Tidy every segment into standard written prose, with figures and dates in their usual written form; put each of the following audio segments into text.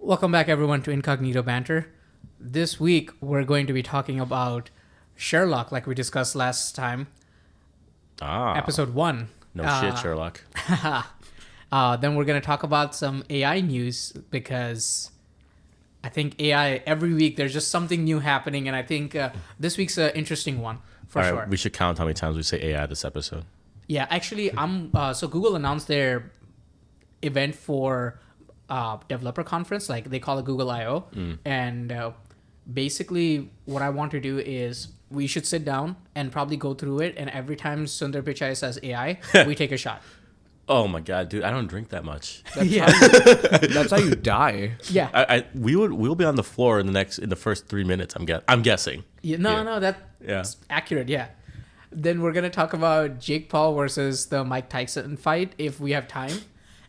Welcome back, everyone, to Incognito Banter. This week, we're going to be talking about Sherlock, like we discussed last time. Episode 1. No shit, Sherlock. Then we're going to talk about some AI news, because I think AI, every week, there's just something new happening, and I think this week's an interesting one, for sure. We should count how many times we say AI this episode. Yeah, actually, so Google announced their event for developer conference, like they call it Google I/O, and basically what I want to do is we should sit down and probably go through it, and every time Sundar Pichai says AI, we take a shot. Oh my god, dude! I don't drink that much. That's how you die. Yeah, we'll be on the floor in the first 3 minutes. I'm guessing. yeah, no, that's accurate. Yeah. Then we're gonna talk about Jake Paul versus the Mike Tyson fight if we have time.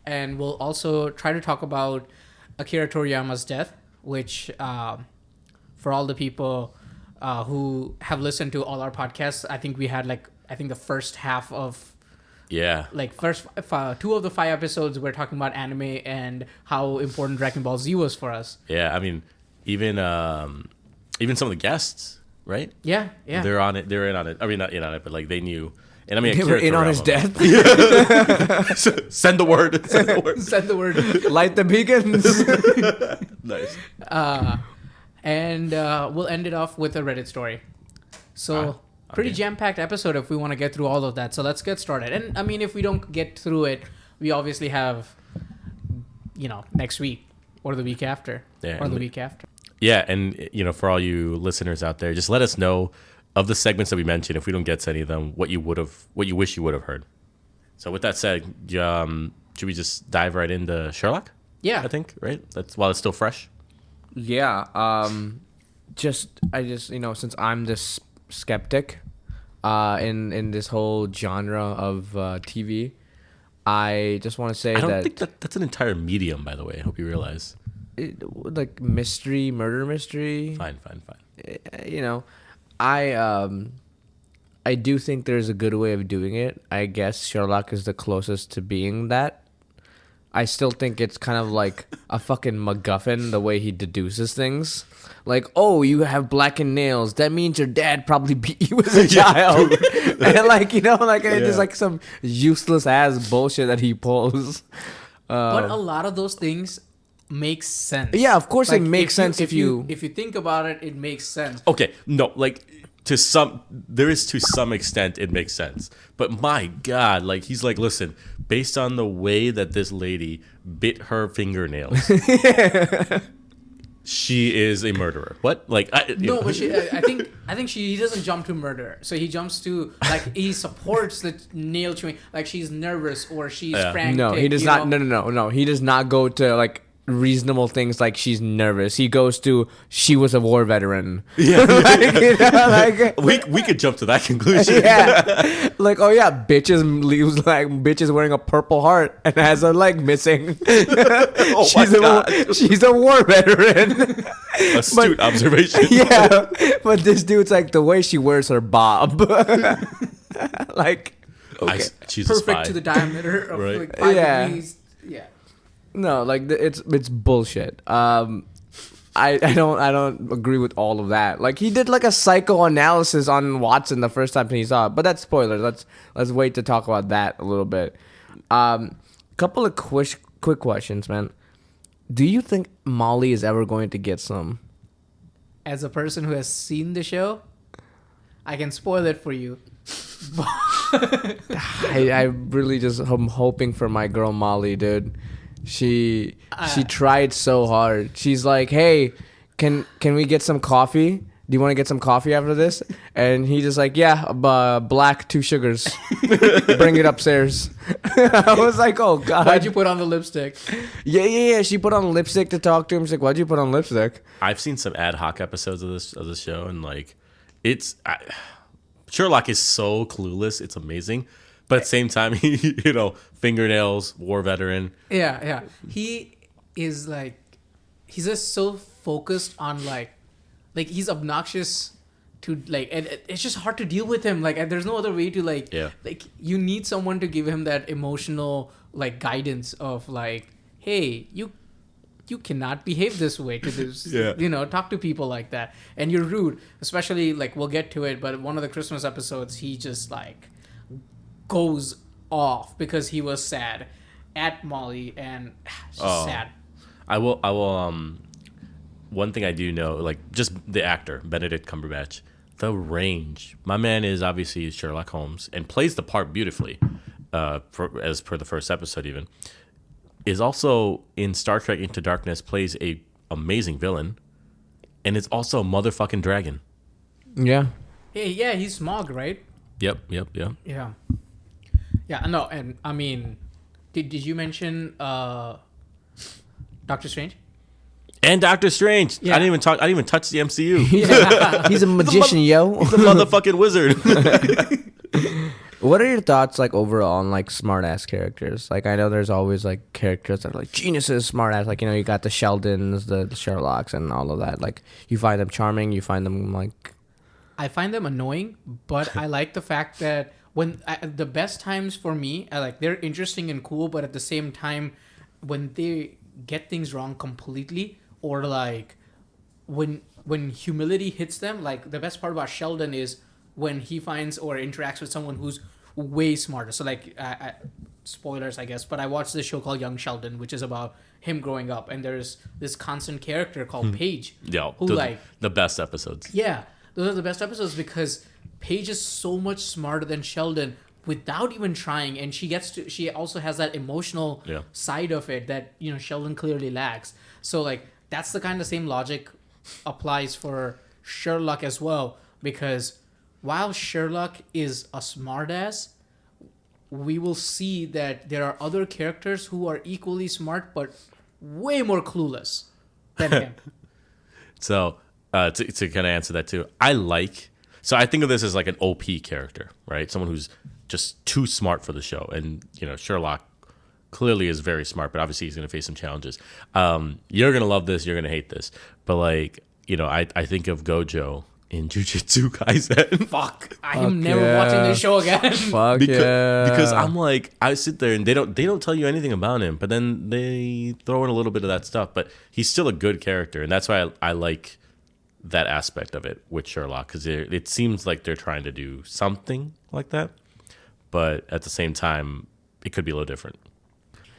And we'll also try to talk about Akira Toriyama's death, which for all the people who have listened to all our podcasts, I think we had the first half of first 2 of the 5 episodes we're talking about anime and how important Dragon Ball Z was for us. Yeah, I mean, even some of the guests, right? Yeah. They're on it. They're in on it. I mean, not in on it, but like they knew. And I mean, They were in on his death. Send the word. Send the word. Light the beacons. Nice. And we'll end it off with a Reddit story. So pretty jam-packed episode if we want to get through all of that. So let's get started. And I mean, if we don't get through it, we obviously have, next week or the week after. Yeah, or the week after. Yeah, and for all you listeners out there, just let us know of the segments that we mentioned, if we don't get to any of them, what you wish you would have heard. So with that said, should we just dive right into Sherlock? Yeah, I think right. That's while it's still fresh. Yeah. I just since I'm this skeptic, in this whole genre of TV, I just want to say I don't think that's an entire medium, by the way. I hope you realize. Like murder mystery. Fine. I do think there's a good way of doing it. I guess Sherlock is the closest to being that. I still think it's kind of like a fucking MacGuffin, the way he deduces things. Like, oh, you have blackened nails. That means your dad probably beat you as a child. And it's just like some useless ass bullshit that he pulls. But a lot of those things makes sense. Yeah, of course it makes sense if you think about it, it makes sense. Okay, no, to some extent it makes sense. But my God, he's like, listen, based on the way that this lady bit her fingernails, she is a murderer. What? But I think he doesn't jump to murder. So he jumps to he supports the nail chewing. Like she's nervous or she's frantic. No, he does not. No. He does not go to reasonable things like she's nervous. He goes to she was a war veteran. Yeah. We could jump to that conclusion. Yeah. Bitches wearing a purple heart and has a leg missing. She's a war veteran. Astute observation. Yeah. But this dude's the way she wears her bob. She's perfect to the diameter of 5 degrees. Yeah. No, it's bullshit. I don't agree with all of that. He did a psychoanalysis on Watson the first time he saw it, but that's spoilers. Let's wait to talk about that a little bit. Couple of quick questions, man. Do you think Molly is ever going to get some? As a person who has seen the show, I can spoil it for you. I really just am hoping for my girl Molly, dude. She tried so hard. She's like, hey, can we get some coffee? Do you want to get some coffee after this? And he just yeah, black, 2 sugars. Bring it upstairs. I was like, oh God. Why'd you put on the lipstick? Yeah. She put on lipstick to talk to him. She's like, why'd you put on lipstick? I've seen some ad hoc episodes of this show, and Sherlock is so clueless. It's amazing. But at the same time, fingernails, war veteran. Yeah. He is he's just so focused on he's obnoxious to and it's just hard to deal with him. There's no other way to you need someone to give him that emotional guidance of hey, you you cannot behave this way to this, Yeah. talk to people like that. And you're rude, especially like we'll get to it, but one of the Christmas episodes, he just like goes off because he was sad at Molly and it's just sad. I will one thing I do know, like just the actor, Benedict Cumberbatch, the range. My man is obviously Sherlock Holmes and plays the part beautifully, as per the first episode even. Is also in Star Trek Into Darkness, plays a amazing villain, and it's also a motherfucking dragon. Yeah. Hey, yeah, he's Smog, right? Yep. Yeah. Yeah, no, and I mean, did you mention Doctor Strange? And Doctor Strange. Yeah. I didn't even touch the MCU. Yeah. He's a magician, yo. He's a motherfucking wizard. What are your thoughts like overall on like smart ass characters? Like I know there's always like characters that are like geniuses, smart ass. Like you got the Sheldons, the Sherlocks, and all of that. Like you find them charming. You find them like. I find them annoying, but I like the fact that the best times for me, they're interesting and cool, but at the same time, when they get things wrong completely, or like when humility hits them, like the best part about Sheldon is when he finds or interacts with someone who's way smarter. So like, spoilers, I guess, but I watched this show called Young Sheldon, which is about him growing up, and there's this constant character called Paige. Yeah, who the best episodes. Yeah, those are the best episodes because Paige is so much smarter than Sheldon without even trying, and she also has that emotional side of it that Sheldon clearly lacks. So like that's the kind of same logic applies for Sherlock as well, because while Sherlock is a smartass, we will see that there are other characters who are equally smart but way more clueless than him. So to kind of answer that too, so I think of this as like an OP character, right? Someone who's just too smart for the show. And, Sherlock clearly is very smart, but obviously he's going to face some challenges. You're going to love this. You're going to hate this. But like, I think of Gojo in Jujutsu Kaisen. Fuck. I am never watching this show again. Fuck because I'm like, I sit there and they don't tell you anything about him, but then they throw in a little bit of that stuff. But he's still a good character, and that's why I like that aspect of it with Sherlock, because it seems like they're trying to do something like that, but at the same time, it could be a little different.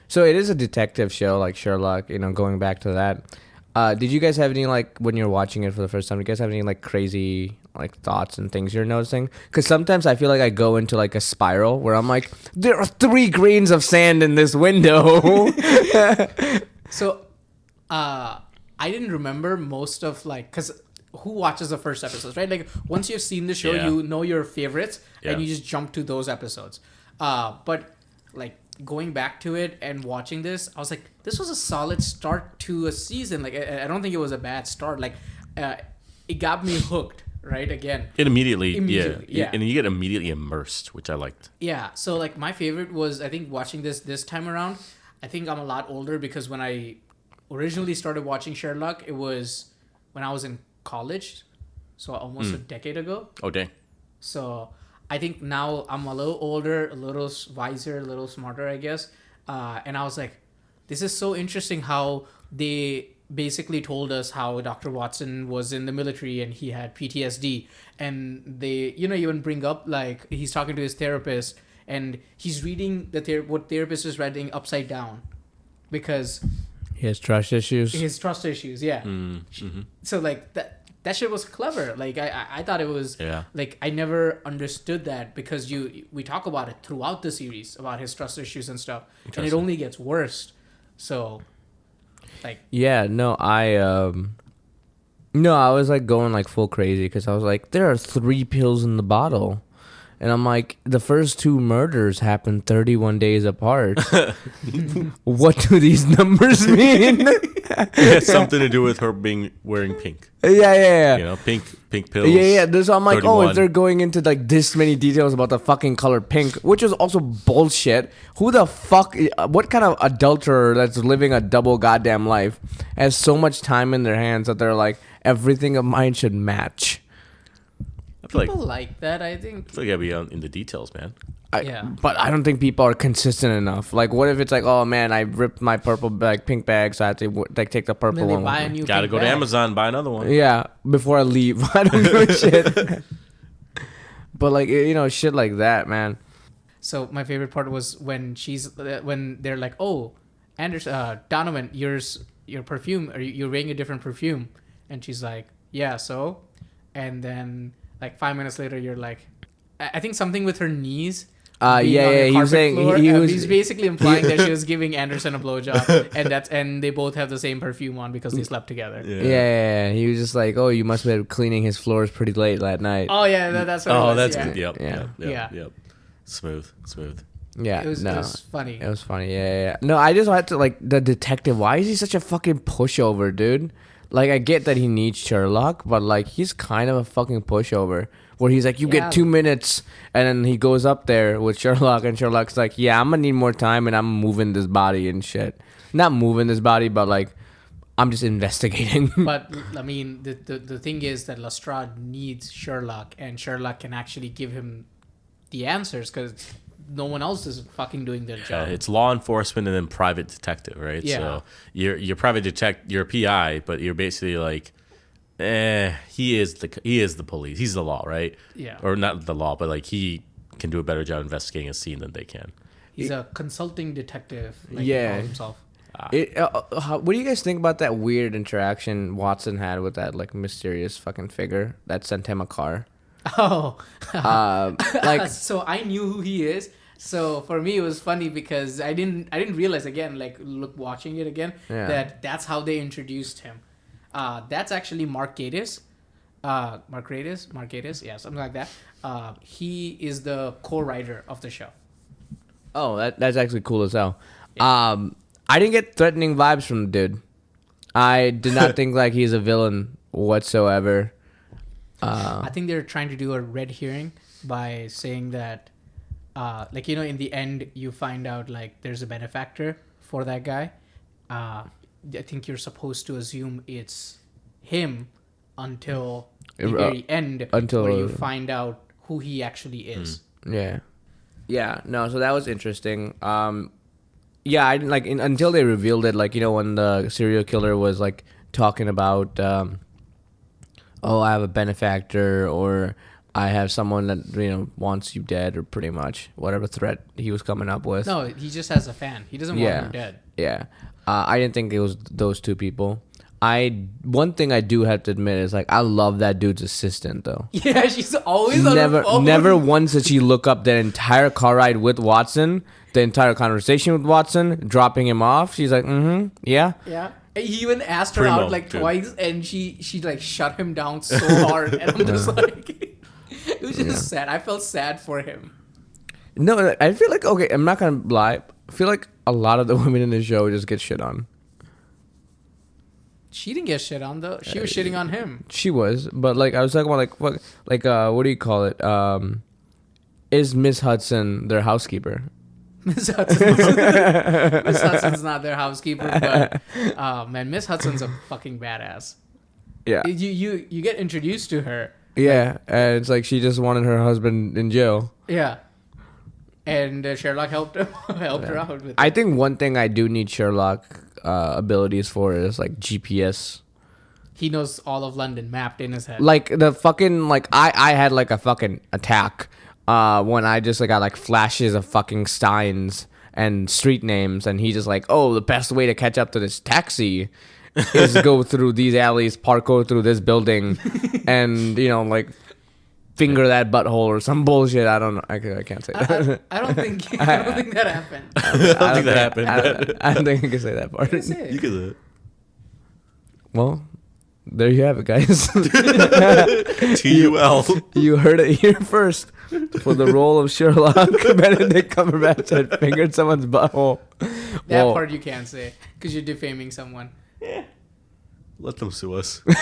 So it is a detective show like Sherlock. Going back to that. Did you guys have any, like, when you're watching it for the first time, do you guys have any, like, crazy, like, thoughts and things you're noticing? Because sometimes I feel like I go into, like, a spiral where I'm like, there are 3 grains of sand in this window. So, I didn't remember most of, like, because who watches the first episodes, right? Like, once you've seen the show, you know your favorites, and you just jump to those episodes. But, like, going back to it and watching this, I was like, this was a solid start to a season. Like, I don't think it was a bad start. Like, it got me hooked, right? Again. It immediately. Yeah. And you get immediately immersed, which I liked. Yeah. So, like, my favorite was, I think, watching this time around. I think I'm a lot older because when I originally started watching Sherlock, it was when I was in college. So, almost a decade ago. Oh, dang. So I think now I'm a little older, a little wiser, a little smarter, I guess. And I was like, this is so interesting how they basically told us how Dr. Watson was in the military and he had PTSD. And they, even bring up, like, he's talking to his therapist and he's reading what therapist is writing upside down because he has trust issues. His trust issues, yeah. Mm-hmm. So, like, that shit was clever. Like I thought it was like I never understood that because we talk about it throughout the series about his trust issues and stuff, and it only gets worse. So, like I was like going like full crazy because I was like, there are 3 pills in the bottle. And I'm like, the first 2 murders happened 31 days apart. What do these numbers mean? It has something to do with her wearing pink. Yeah. Pink pills. Yeah. So I'm like, 31. if they're going into like this many details about the fucking color pink, which is also bullshit. Who the fuck? What kind of adulterer that's living a double goddamn life has so much time in their hands that they're like, everything of mine should match? feel People like that, I think. I feel like you gotta be in the details, man. But I don't think people are consistent enough. Like, what if it's like, oh man, I ripped my pink bag, so I have to like take the purple Then they one. buy a new Gotta pink go to bag. Amazon, buy another one. Yeah, before I leave. I don't give a shit. But like, shit like that, man. So my favorite part was when they're like, "Oh, Donovan, your perfume, or you're wearing a different perfume," and she's like, "Yeah, so," and then like 5 minutes later, you're like, I think something with her knees. Being on the He was saying floor, he's he's basically implying that she was giving Anderson a blowjob, and they both have the same perfume on because they slept together. Yeah, he was just like, oh, you must have been cleaning his floors pretty late that night. Oh yeah, that's what. Oh, it was. that's Yeah. good. Yeah. Yep. Smooth. Yeah, It was funny. It was funny. Yeah. No, I just had to like the detective. Why is he such a fucking pushover, dude? Like, I get that he needs Sherlock, but like he's kind of a fucking pushover. Where he's like, you get 2 minutes, and then he goes up there with Sherlock, and Sherlock's like, yeah, I'm gonna need more time, and I'm moving this body and shit. Not moving this body, but like, I'm just investigating. But I mean, the thing is that Lestrade needs Sherlock, and Sherlock can actually give him the answers because no one else is fucking doing their job. It's law enforcement and then private detective, right? Yeah. So you're private you're a PI, but you're basically like, he is the police. He's the law, right? Yeah. Or not the law, but like he can do a better job investigating a scene than they can. He's a consulting detective. Like Yeah. He calls himself. What do you guys think about that weird interaction Watson had with that like mysterious fucking figure that sent him a car? Oh, Like, so I knew who he is. So for me, it was funny because I didn't realize again, like watching it again, that's how they introduced him. That's actually Mark Gatiss. Mark Gatiss, yeah, something like that. He is the co-writer of the show. oh, that's actually cool as hell. I didn't get threatening vibes from the dude. I did not think like he's a villain whatsoever. I think they're trying to do a red herring by saying that, like, in the end, you find out like there's a benefactor for that guy. I think you're supposed to assume it's him until the very end, where you find out who he actually is. Yeah. No, so that was interesting. Yeah, I didn't like until they revealed it. Like, when the serial killer was like talking about, oh, I have a benefactor, or I have someone that wants you dead, or pretty much whatever threat he was coming up with. No, he just has a fan. He doesn't want him dead. Yeah. I didn't think it was those two people. One thing I do have to admit is like I love that dude's assistant though. Yeah, she's always on her phone. Never once did she look up that entire car ride with Watson, the entire conversation with Watson, dropping him off. She's like, yeah. Yeah. He even asked her Primo, out like dude. twice, and she like shut him down so hard, and I'm just like, it was just sad. I felt sad for him. No, I feel like, okay, I'm not gonna lie. I feel like a lot of the women in the show just get shit on. She didn't get shit on though. She was shitting on him. She was, but like I was talking about what do you call it? Is Miss Hudson their housekeeper? Miss Hudson's not their housekeeper, but man, Miss Hudson's a fucking badass. Yeah. You get introduced to her. Yeah, and it's like she just wanted her husband in jail. Yeah. And Sherlock helped her out with it. I think one thing I do need Sherlock abilities for is like GPS. He knows all of London mapped in his head. Like the fucking like I had like a fucking attack when I just like got like flashes of fucking Steins and street names, and he just like, oh, the best way to catch up to this taxi is go through these alleys, go through this building, and like finger that butthole or some bullshit. I don't know. I can't say that. I don't think that happened. I don't think that happened. I don't think I can say that part. What is it? You could do it. Well, there you have it, guys. TUL. You heard it here first. For the role of Sherlock, Benedict Cumberbatch had fingered someone's butthole. That Whoa. part you can't say because you're defaming someone. Let them sue us. I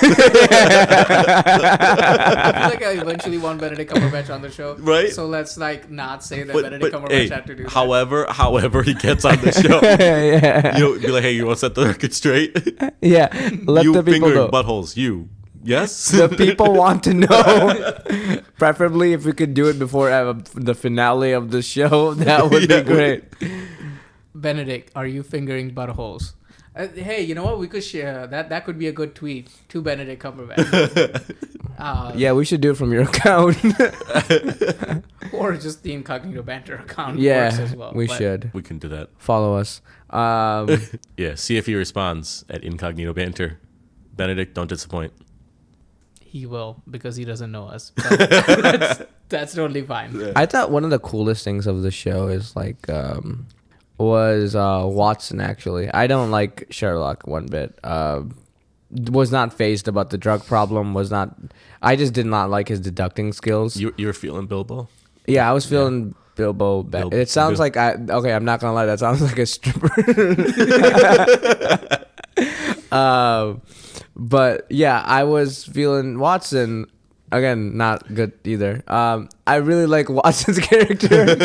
feel like I eventually want Benedict Cumberbatch on the show. Right. So let's like not say that Benedict Cumberbatch had to do that. However he gets on the show, Yeah. be like, hey, you want to set the record straight? Yeah. Let you the people fingering know. buttholes, you Yes. The people want to know. Preferably if we could do it before the finale of the show, that would be great. Benedict, are you fingering buttholes? Hey, you know what? We could share that. That could be a good tweet to Benedict Cumberbatch. Yeah, we should do it from your account. Or just the Incognito Banter account. Yeah, works as well. we But should. We can do that. Follow us. Yeah, see if he responds at Incognito Banter. Benedict, don't disappoint. He will, because he doesn't know us. But that's totally fine. I thought one of the coolest things of the show is like was Watson. Actually, I don't like Sherlock one bit. Was not phased about the drug problem. I just did not like his deducting skills. You were feeling Bilbo? Yeah, I was feeling Bilbo. It sounds like okay. I'm not gonna lie. That sounds like a stripper. But yeah, I was feeling Watson. Again, not good either. I really like Watson's character.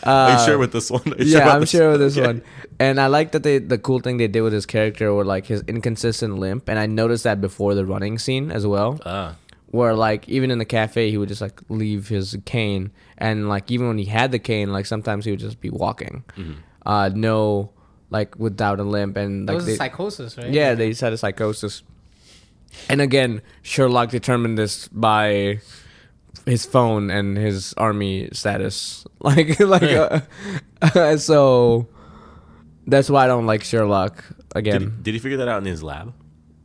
Are you sure with this one? I'm sure with this one. And I like that the cool thing they did with his character were like his inconsistent limp. And I noticed that before the running scene as well. Where like even in the cafe he would just like leave his cane, and like even when he had the cane, like sometimes he would just be walking. No, like without a limp. And like That was a psychosis, right? yeah, they said a psychosis. And again, Sherlock determined this by his phone and his army status. So that's why I don't like Sherlock again. Did he figure that out in his lab? Or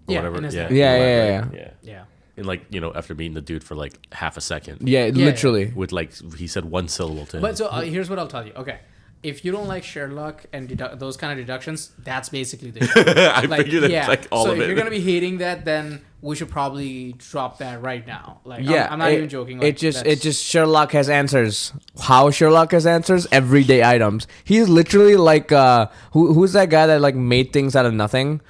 Yeah, whatever? in his lab. In the lab, Yeah. right? Yeah. And like, after meeting the dude for like half a second. Yeah, literally. With like, he said one syllable to him. But so here's what I'll tell you. Okay. If you don't like Sherlock and those kind of deductions, that's basically the show. I figured it's like all so of if it. you're gonna be hating that, then we should probably drop that right now. Like, Yeah, I'm not even joking. Like, it just Sherlock has answers. How Sherlock has answers? Everyday items. He's literally like who's that guy that like made things out of nothing?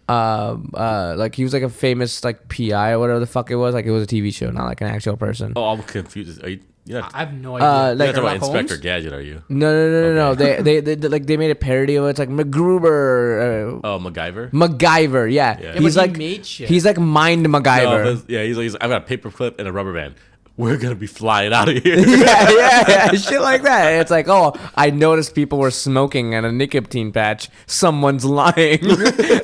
Like he was like a famous like PI or whatever the fuck it was. Like it was a TV show, not like an actual person. Oh, I'm confused. Are you not, I have no idea. like- you're not talking about Sherlock Inspector Holmes? Gadget, are you? No. They made a parody of it. It's like MacGruber. Oh, MacGyver? MacGyver, yeah. Yeah, but He's he like made shit. he's like Mind MacGyver. No, he's like, I've got a paperclip and a rubber band. We're going to be flying out of here. yeah, shit like that. It's like, oh, I noticed people were smoking at a nicotine patch. Someone's lying.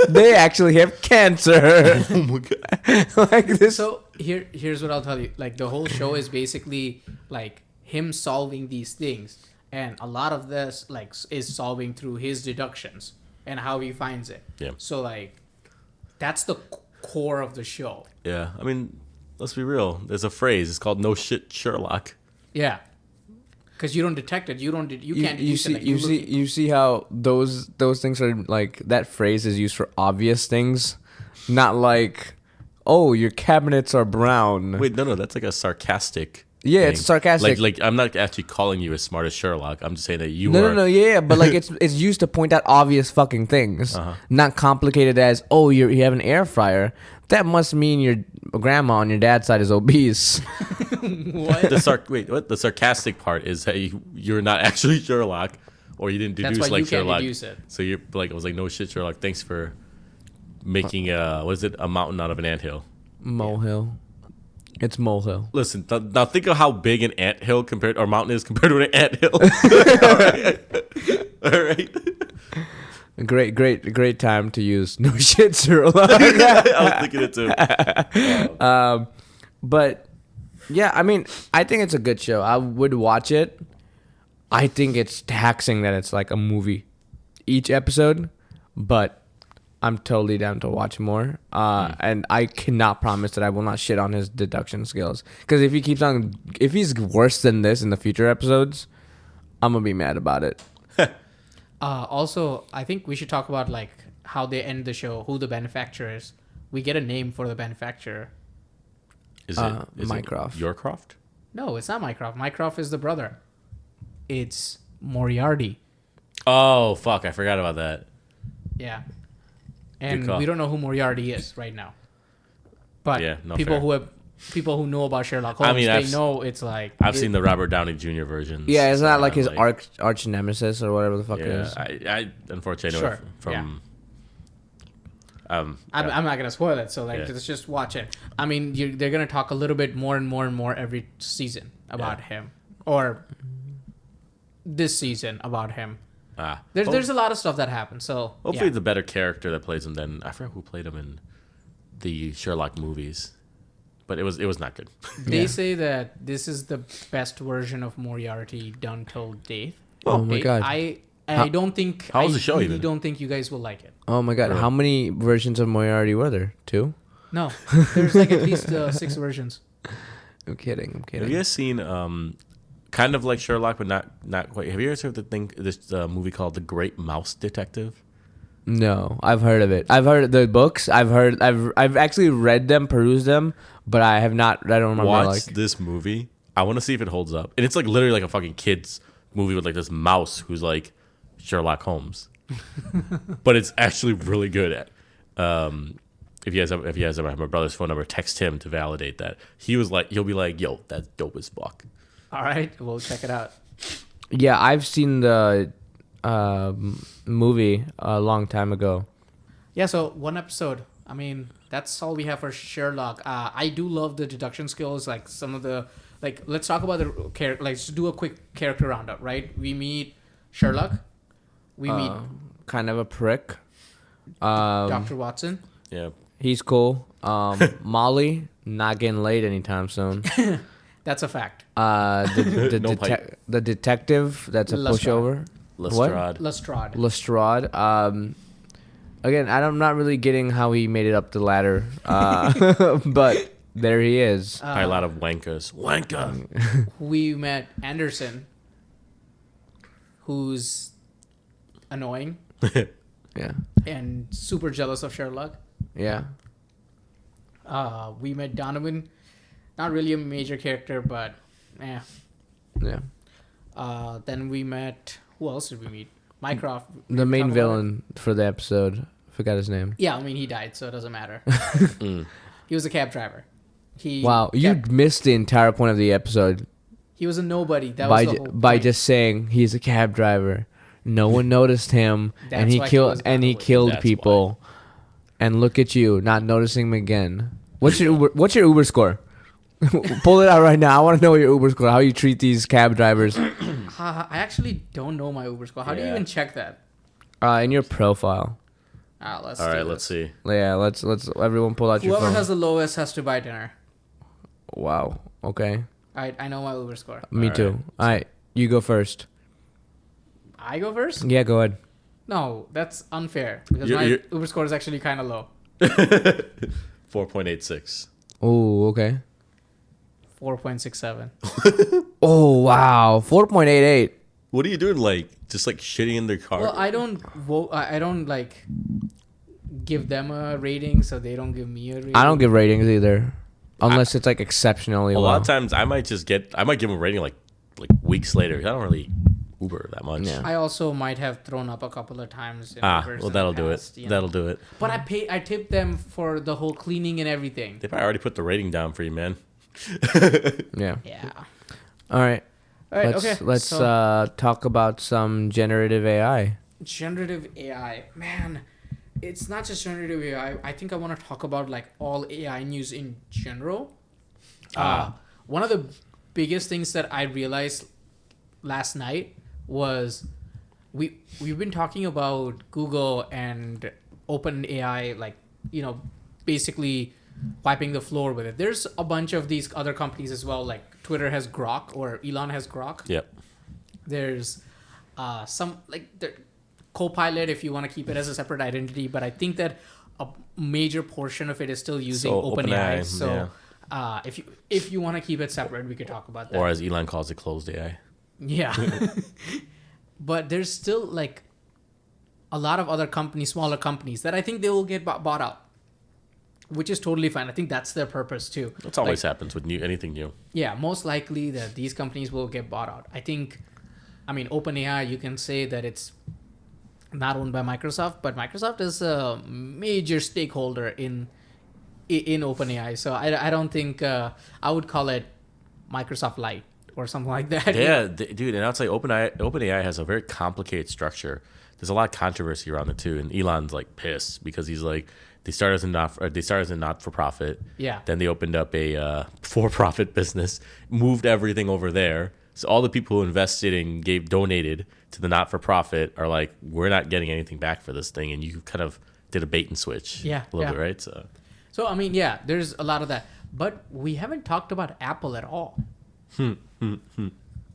They actually have cancer. Oh, my God. Like this. So here's what I'll tell you. Like the whole show is basically like him solving these things, and a lot of this like is solving through his deductions and how he finds it. Yeah. So like that's the core of the show. Yeah, I mean, let's be real. There's a phrase. It's called "No shit, Sherlock." Yeah. Because you don't detect it, you can't. You see how those things are like that phrase is used for obvious things, not like, oh, your cabinets are brown. Wait, no, that's like a sarcastic. Yeah, thing. it's sarcastic. Like I'm not actually calling you as smart as Sherlock. I'm just saying that you No, are. no, yeah, but like it's used to point out obvious fucking things, not complicated as, oh, you have an air fryer. That must mean your grandma on your dad's side is obese. What? The sarcastic part is that you're not actually Sherlock, or you didn't deduce That's why like you can't Sherlock. deduce it. So you're like, I was like, no shit, Sherlock. Thanks for making a mountain out of an anthill. Molehill. It's molehill. Listen, now think of how big an anthill mountain is compared to an anthill. All right. Great time to use no shit, Sherlock. I was thinking it too. But yeah, I mean, I think it's a good show. I would watch it. I think it's taxing that it's like a movie each episode, but I'm totally down to watch more. And I cannot promise that I will not shit on his deduction skills. Because if he's worse than this in the future episodes, I'm gonna be mad about it. Also, I think we should talk about like how they end the show, who the benefactor is. We get a name for the benefactor. Is it Mycroft. Yourcroft? No, it's not Mycroft. Mycroft is the brother. It's Moriarty. Oh fuck! I forgot about that. Yeah. And call. we don't know who Moriarty is right now. But Yeah, no, people fair. who know about Sherlock Holmes, I mean, they know it's like I've seen the Robert Downey Jr. versions. Yeah, it's not like so, his arch nemesis or whatever the fuck it Yeah, is. I unfortunately know Sure, it from. I'm not gonna spoil it, so like let's just watch it. I mean, they're gonna talk a little bit more and more and more every season about him, or this season about him. There's a lot of stuff that happens. So hopefully, it's a better character that plays him than I forget who played him in the Sherlock movies, but it was not good. They say that this is the best version of Moriarty done till date. Oh my god! I don't think. How was the show? I really even? don't think you guys will like it. Oh my god! Really? How many versions of Moriarty were there? 2? No, there's like at least 6 versions. I'm kidding. Have you guys seen kind of like Sherlock, but not quite? Have you guys heard this movie called The Great Mouse Detective? No, I've heard of it. I've heard the books. I've actually read them, perused them, but I have not. I don't remember. Watch this movie. I want to see if it holds up, and it's like literally like a fucking kids movie with like this mouse who's like Sherlock Holmes, but it's actually really good at. If you guys ever have my brother's phone number, text him to validate that. He'll be like, yo, that's dope as fuck. All right, we'll check it out. Yeah, I've seen the movie a long time ago. Yeah, so 1 episode. I mean, that's all we have for Sherlock. I do love the deduction skills, like some of the let's talk about the character. Like, just do a quick character roundup, right? We meet Sherlock. We meet kind of a prick. Dr. Watson. Yeah, he's cool. Molly, not getting laid anytime soon. That's a fact. The detective, that's a pushover. Lestrade. Again, I'm not really getting how he made it up the ladder, but there he is. Probably a lot of wankers. Wanker. We met Anderson, who's annoying. Yeah. And super jealous of Sherlock. Yeah. We met Donovan. Not really a major character, but yeah. Yeah. Then we met. Who else did we meet? Mycroft. The main villain for the episode. Forgot his name. Yeah, I mean he died, so it doesn't matter. He was a cab driver. You missed the entire point of the episode. He was a nobody. That was the whole by point. just saying he's a cab driver. No one noticed him, and he killed people. And look at you, not noticing him again. What's your Uber score? Pull it out right now. I want to know your Uber score. How you treat these cab drivers? I actually don't know my Uber score. How do you even check that? In your profile. Let's see. Yeah, let's everyone pull out your phone. Whoever has the lowest has to buy dinner. Wow. Okay. I know my Uber score. Me too. All right, you go first. I go first? Yeah, go ahead. No, that's unfair because my Uber score is actually kind of low. 4.86. Oh, okay. 4.67. Oh, wow. 4.88. What are you doing? Just shitting in their car? Well, I don't vote. I don't give them a rating, so they don't give me a rating. I don't give ratings either, unless it's exceptionally low. A lot of times, I might give them a rating like weeks later. I don't really Uber that much. Yeah. I also might have thrown up a couple of times. That'll do it. That'll do it. But I tip them for the whole cleaning and everything. They probably already put the rating down for you, man. Yeah. Yeah. All right. Okay. Let's talk about some generative AI. Generative AI, man. It's not just generative AI. I think I want to talk about all AI news in general. One of the biggest things that I realized last night was we've been talking about Google and OpenAI, basically wiping the floor with it. There's a bunch of these other companies as well, like Twitter has Grok, or Elon has Grok. Yep. There's some the Copilot, if you want to keep it as a separate identity, but I think that a major portion of it is still using OpenAI. So if you want to keep it separate, we could talk about that. Or as Elon calls it, closed AI. Yeah. But there's still a lot of other companies, smaller companies, that I think they will get bought out, which is totally fine. I think that's their purpose too. That's always happens with anything new. Yeah, most likely that these companies will get bought out. OpenAI, you can say that it's not owned by Microsoft, but Microsoft is a major stakeholder in OpenAI. So I don't think I would call it Microsoft Lite or something like that. Yeah, dude, and I'd say OpenAI has a very complicated structure. There's a lot of controversy around it too, and Elon's pissed because he's They started as a not for profit. Yeah. Then they opened up a for profit business, moved everything over there. So all the people who invested and donated to the not for profit are like, we're not getting anything back for this thing, and you kind of did a bait and switch. Yeah, a little yeah. bit, right? So I mean, yeah, there's a lot of that, but we haven't talked about Apple at all.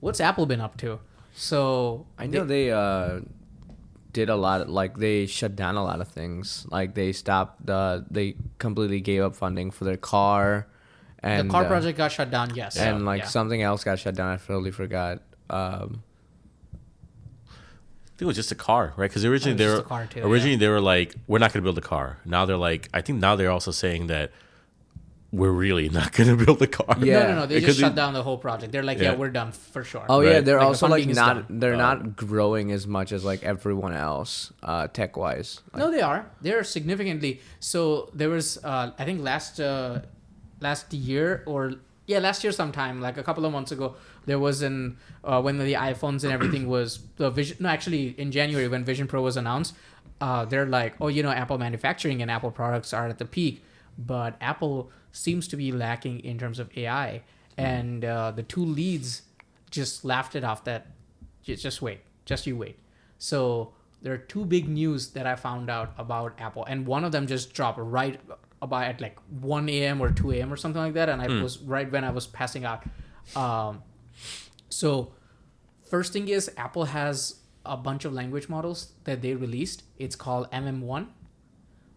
What's Apple been up to? So I know they did a lot. Like they shut down a lot of things. Like they stopped. They completely gave up funding for their car. And the car project got shut down. Yes, and like yeah. something else got shut down. I totally forgot. I think it was just a car, right? Because originally just a car too, they were like, we're not going to build a car. Now they're like, I think now they're also saying that we're really not going to build a car. Yeah. No. They just shut down the whole project. They're like, yeah, we're done for sure. Oh Right. yeah, they're Like, the also like funding is not. done. They're not growing as much as like everyone else, tech wise. No, they are. They're significantly. So there was, I think last year sometime, like a couple of months ago, there was when the iPhones and everything was the Vision. No, actually in January when Vision Pro was announced, they're like, oh, Apple manufacturing and Apple products are at the peak, but Apple seems to be lacking in terms of AI, and the two leads just laughed it off that just wait, just you wait. So there are two big news that I found out about Apple, and one of them just dropped right about at like 1 a.m. or 2 a.m. or something like that, and I was right when I was passing out. So first thing is Apple has a bunch of language models that they released. It's called MM1,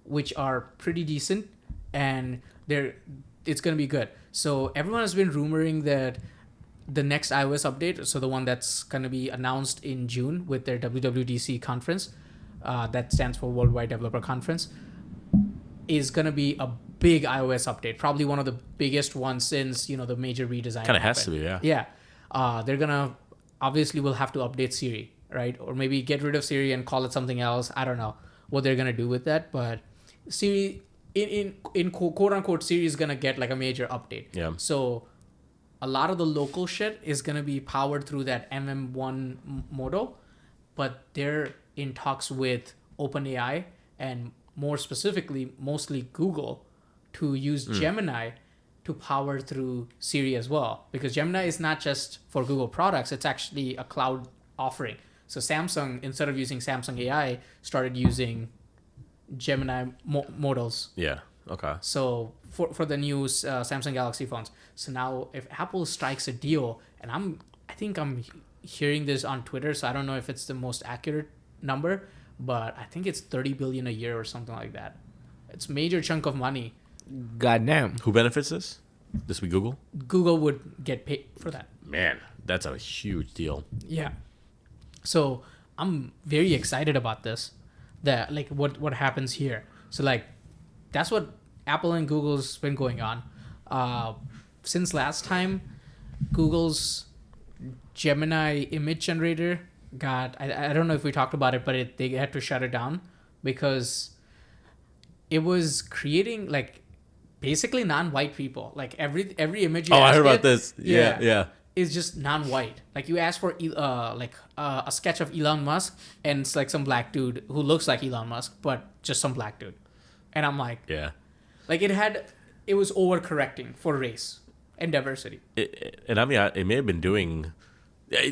which are pretty decent, and it's going to be good. So everyone has been rumoring that the next iOS update, so the one that's going to be announced in June with their WWDC conference, that stands for Worldwide Developer Conference, is going to be a big iOS update, probably one of the biggest ones since the major redesign. Kind of has to be, yeah. Yeah, they're gonna obviously will have to update Siri, right? Or maybe get rid of Siri and call it something else. I don't know what they're gonna do with that, but Siri in quote unquote Siri is gonna get like a major update. Yeah. So a lot of the local shit is gonna be powered through that MM1 model, but they're in talks with OpenAI and more specifically, mostly Google, to use Gemini to power through Siri as well. Because Gemini is not just for Google products, it's actually a cloud offering. So Samsung, instead of using Samsung AI, started using Gemini models. Yeah. Okay. So for the new Samsung Galaxy phones. So now if Apple strikes a deal, and I think I'm hearing this on Twitter, so I don't know if it's the most accurate number, but I think it's 30 billion a year or something like that. It's a major chunk of money. Goddamn. Who benefits this? This would be Google? Google would get paid for that. Man, that's a huge deal. Yeah. So I'm very excited about this. That like what happens here. So like that's what Apple and Google's been going on. Since last time, Google's Gemini image generator got I don't know if we talked about it, but they had to shut it down because it was creating like basically non-white people. Like every image you I heard it, about this. Yeah. is just non-white. Like you ask for a sketch of Elon Musk, and it's like some black dude who looks like Elon Musk, but just some black dude. And I'm like, Yeah. like it was overcorrecting for race and diversity. And I mean, it may have been doing.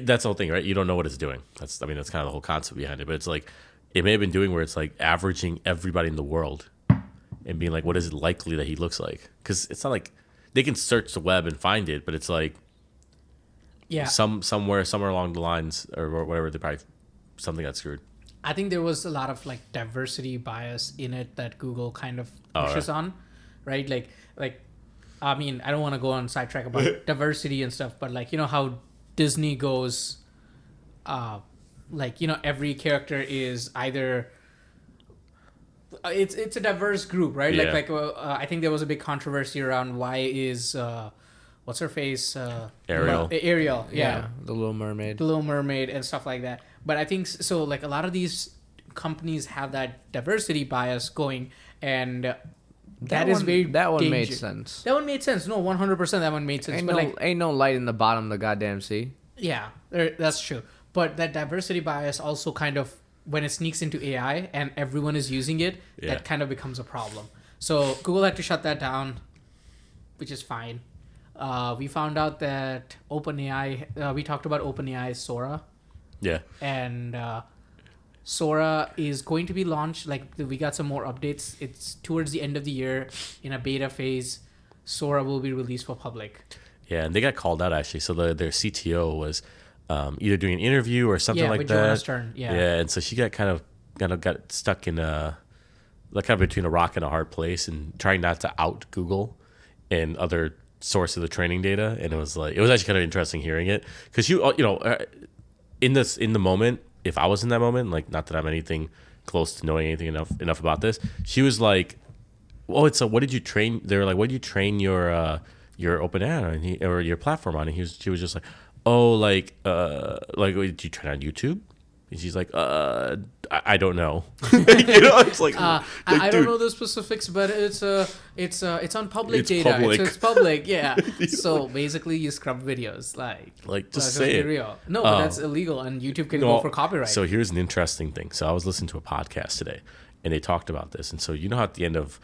That's the whole thing, right? You don't know what it's doing. That's kind of the whole concept behind it. But it's like it may have been doing where it's like averaging everybody in the world and being like, what is it likely that he looks like? Because it's not like they can search the web and find it, but it's like somewhere along the lines or whatever, they probably something got screwed. I think there was a lot of like diversity bias in it that Google kind of pushes on, right? Like I mean, I don't want to go on sidetrack about diversity and stuff, but like how Disney goes, every character is either it's a diverse group, right? Yeah. I think there was a big controversy around why is what's her face Ariel. Ariel, yeah, The Little Mermaid. The Little Mermaid and stuff like that. But I think so. Like a lot of these companies have that diversity bias going, and that is very That one made dangerous. sense. That one made sense. No, 100% that one made sense. Ain't no light in the bottom of the goddamn sea. Yeah, that's true. But that diversity bias also kind of when it sneaks into AI and everyone is using it, Yeah. that kind of becomes a problem. So Google had to shut that down, which is fine. We found out that OpenAI, we talked about OpenAI's Sora, Yeah. and Sora is going to be launched. Like, we got some more updates. It's towards the end of the year in a beta phase. Sora will be released for public. Yeah, and they got called out actually. So their CTO was either doing an interview or something like with that. Joanna Stern. Yeah. And so she got kind of got stuck in like kind of between a rock and a hard place, and trying not to out Google and other source of the training data. And it was actually kind of interesting hearing it, because in the moment, if I was in that moment, like, not that I'm anything close to knowing anything enough about this, she was like, "Oh, what did you train?" They were like, "What did you train your OpenAI on, or your platform on?" And she was just like, "Oh, like did you train on YouTube?" And she's like, I don't know." It's like, I don't know the specifics, but it's on public It's data. public. It's public, yeah. So basically, you scrub videos, like just let's say be it. real. No, but that's illegal, and YouTube can go for copyright. So here's an interesting thing. So I was listening to a podcast today, and they talked about this. And so, how at the end of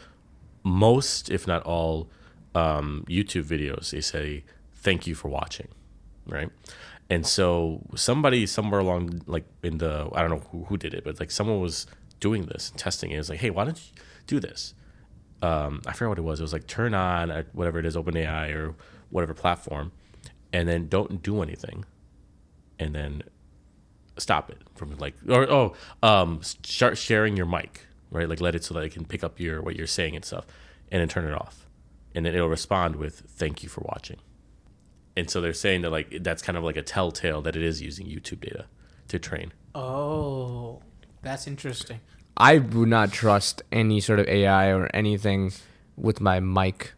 most, if not all, YouTube videos, they say, "Thank you for watching," right? And so somebody somewhere along, like, in the, I don't know who did it, but like someone was doing this and testing it. It was like, "Hey, why don't you do this?" I forget what it was. It was like, turn on whatever it is, OpenAI or whatever platform, and then don't do anything, and then stop it from, like, start sharing your mic, right? Like, let it so that it can pick up what you're saying and stuff, and then turn it off, and then it'll respond with, "Thank you for watching." And so they're saying that, like, that's kind of like a telltale that it is using YouTube data to train. Oh, that's interesting. I would not trust any sort of AI or anything with my mic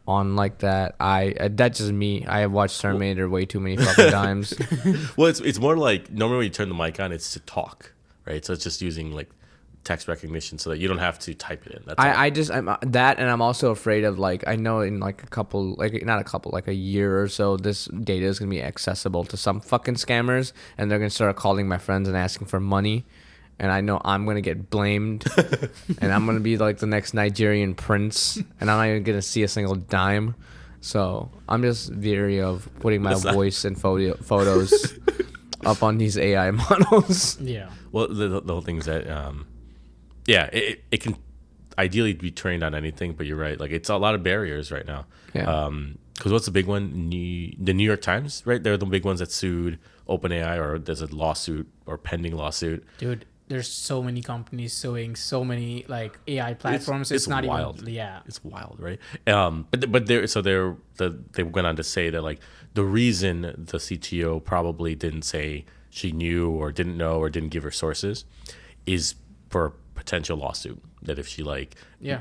on like that. That's just me. I have watched Terminator way too many fucking times. Well, it's more like, normally when you turn the mic on, it's to talk, right? So it's just using, like, text recognition so that you don't have to type it in. That's I'm that, and I'm also afraid of, like, I know in like like a year or so, this data is gonna be accessible to some fucking scammers, and they're gonna start calling my friends and asking for money, and I know I'm gonna get blamed, and I'm gonna be like the next Nigerian prince, and I'm not even gonna see a single dime. So I'm just weary of putting my voice and photos up on these AI models. Yeah. Well, the whole thing is that, it can ideally be trained on anything, but you're right. Like, it's a lot of barriers right now. Yeah. Because what's the big one? The New York Times, right? They're the big ones that sued OpenAI, or there's a lawsuit or pending lawsuit. Dude, there's so many companies suing so many, like, AI platforms. It's not wild. even, yeah. It's wild, right? But they went on to say that, like, the reason the CTO probably didn't say she knew or didn't know or didn't give her sources is for a potential lawsuit, that if she, like,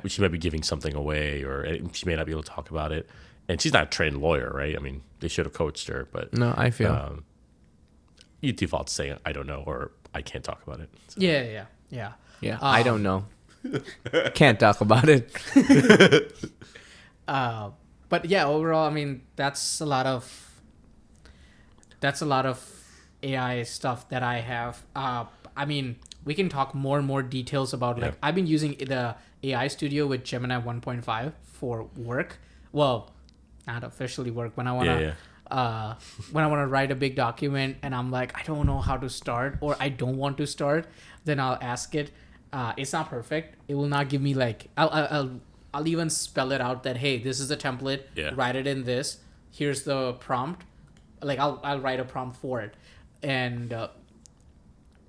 she might be giving something away, or she may not be able to talk about it, and she's not a trained lawyer, right? I mean, they should have coached her, but No, I feel you default to saying I don't know, or I can't talk about it. So. yeah. I don't know. Can't talk about it. But yeah, overall, I mean, that's a lot of AI stuff that I have. I mean, we can talk more and more details about, like, I've been using the AI Studio with Gemini 1.5 for work. Well, not officially work. When I want to when I want to write a big document and I'm like, I don't know how to start, or I don't want to start, then I'll ask it. It's not perfect. It will not give me, like, I'll even spell it out that, hey, this is the template. Write it in this. Here's the prompt. Like, I'll write a prompt for it, and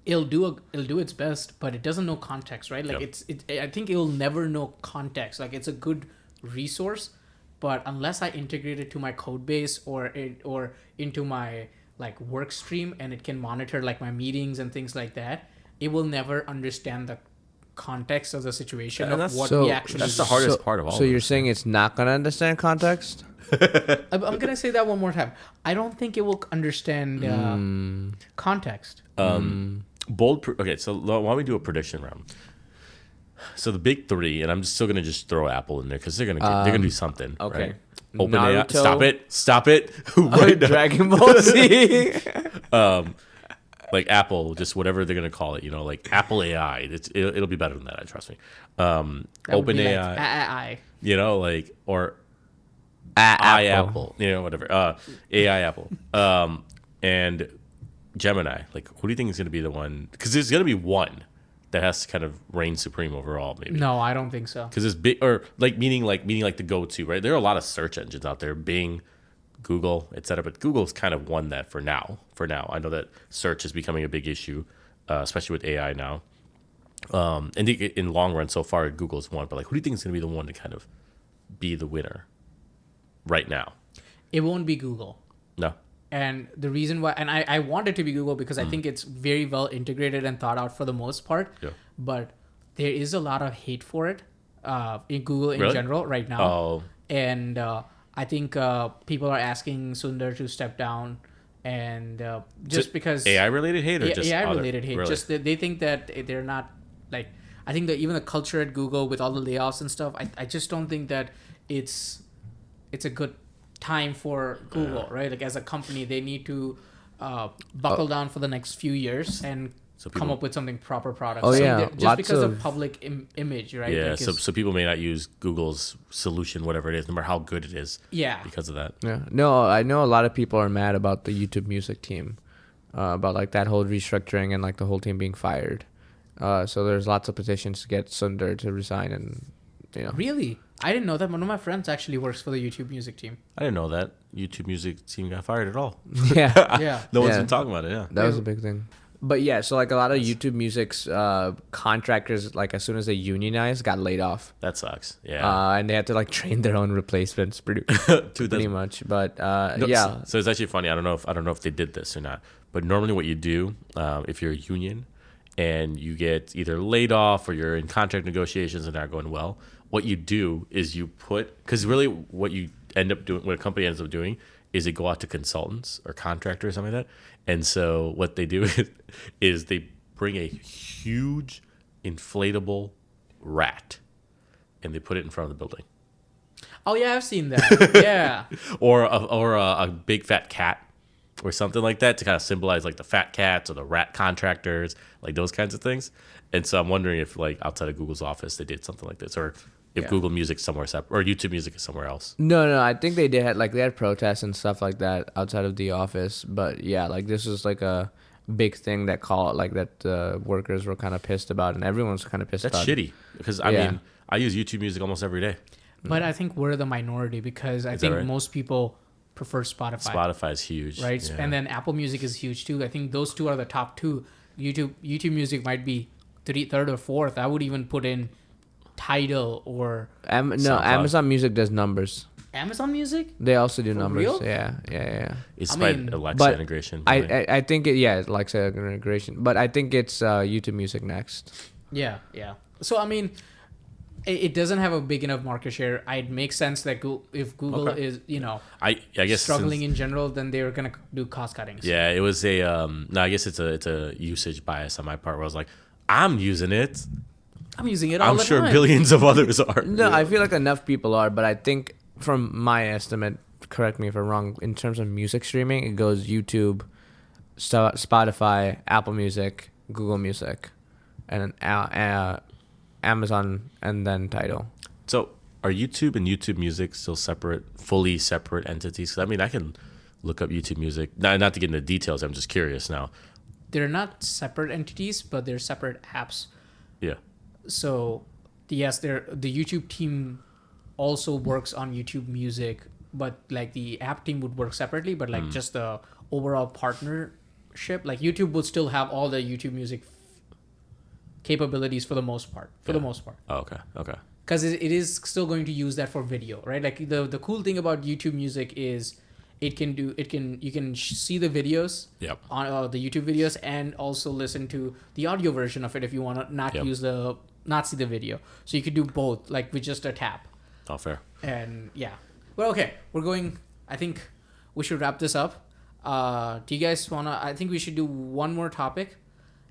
it'll do its best, but it doesn't know context, right? Like, I think it will never know context. Like, it's a good resource, but unless I integrate it to my code base or into my, like, work stream, and it can monitor, like, my meetings and things like that, it will never understand the context of the situation of what we actually. That's the hardest part of all. So you're saying it's not gonna understand context? I'm gonna say that one more time. I don't think it will understand context. Okay, so why don't we do a prediction round? So the big three, and I'm still gonna just throw Apple in there because they're gonna do something. Okay. Right? OpenAI. Naruto. Stop it. Right now. Dragon Ball Z. like Apple, just whatever they're gonna call it, like Apple AI. It'll be better than that. Trust me. That would be like OpenAI, AI. like or Apple. Apple, whatever. AI Apple, and Gemini. Like, who do you think is gonna be the one? Because there's gonna be one that has to kind of reign supreme overall, maybe. No, I don't think so. Because it's big, or meaning the go-to, right? There are a lot of search engines out there, Bing, Google, etc. But Google's kind of won that for now. I know that search is becoming a big issue, especially with AI now. And in long run, so far, Google's won. But like, who do you think is going to be the one to kind of be the winner right now? It won't be Google. No. And the reason why, and I want it to be Google because I think it's very well integrated and thought out for the most part. Yeah. But there is a lot of hate for it in Google in Really? general right now. Oh. And I think people are asking Sundar to step down, and just because AI related hate or just AI related hate, really? just that they think that they're not like. I think that even the culture at Google with all the layoffs and stuff, I just don't think that it's a good time for Google, right? Like as a company, they need to buckle down for the next few years and come up with something proper product. Oh, yeah. just Lots because of of public image, right? Yeah, Like so people may not use Google's solution, whatever it is, no matter how good it is. Yeah. Because of that. Yeah. No, I know a lot of people are mad about the YouTube Music team, about like that whole restructuring and like the whole team being fired. So there's lots of petitions to get Sundar to resign, and Really? I didn't know that. One of my friends actually works for the YouTube Music team. I didn't know that YouTube Music team got fired at all. Yeah. Yeah. No one's Yeah. been talking about it. Yeah. That was a big thing. But yeah, so like a lot of YouTube Music's contractors, like as soon as they unionized, got laid off. That sucks. Yeah. And they had to like train their own replacements pretty much. But No, yeah. So it's actually funny. I don't know if they did this or not. But normally, what you do if you're a union and you get either laid off or you're in contract negotiations and not going well, what you do is you because really what you end up doing, what a company ends up doing, is they go out to consultants or contractors or something like that. And so what they do is they bring a huge inflatable rat and they put it in front of the building. Oh yeah, I've seen that. Yeah. or a big fat cat or something like that to kind of symbolize like the fat cats or the rat contractors, like those kinds of things. And so I'm wondering if like outside of Google's office they did something like this, or if Google Music's somewhere separate or YouTube Music is somewhere else. No, I think they did they had protests and stuff like that outside of the office. But yeah, like this was like a big thing that workers were kind of pissed about, and everyone's kind of pissed That's about. shitty because I mean I use YouTube Music almost every day. But I think we're the minority because I think right? most people prefer Spotify. Spotify's huge, Right? Yeah. And then Apple Music is huge too. I think those two are the top two. YouTube Music might be third or fourth. I would even put in Tidal or SoundCloud. Amazon Music does numbers. Amazon Music. They also do For numbers. real? Yeah. It's I by mean, Alexa but integration. I think Alexa integration, but I think it's YouTube Music next. Yeah. So I mean, it doesn't have a big enough market share. It makes sense that if Google is I guess struggling in general, then they're gonna do cost cuttings. Yeah, it was a no. I guess it's a usage bias on my part where I was like, I'm using it. I'm using it all I'm the sure time. billions of others are. No, I feel like enough people are, but I think from my estimate, correct me if I'm wrong, in terms of music streaming, it goes YouTube, Spotify, Apple Music, Google Music, and then Amazon, and then Tidal. So are YouTube and YouTube Music still fully separate entities? 'Cause, I mean, I can look up YouTube Music. Not to get into details. I'm just curious now. They're not separate entities, but they're separate apps. Yeah. So yes, the YouTube team also works on YouTube Music, but like the app team would work separately. But like just the overall partnership, like YouTube would still have all the YouTube Music capabilities for the most part. Oh, okay. Because it is still going to use that for video, right? Like the cool thing about YouTube Music is you can see the videos on the YouTube videos and also listen to the audio version of it if you want to not see the video. So you could do both, like with just a tap. Oh, fair. And yeah, well, okay, I think we should wrap this up. Do you guys wanna? I think we should do one more topic,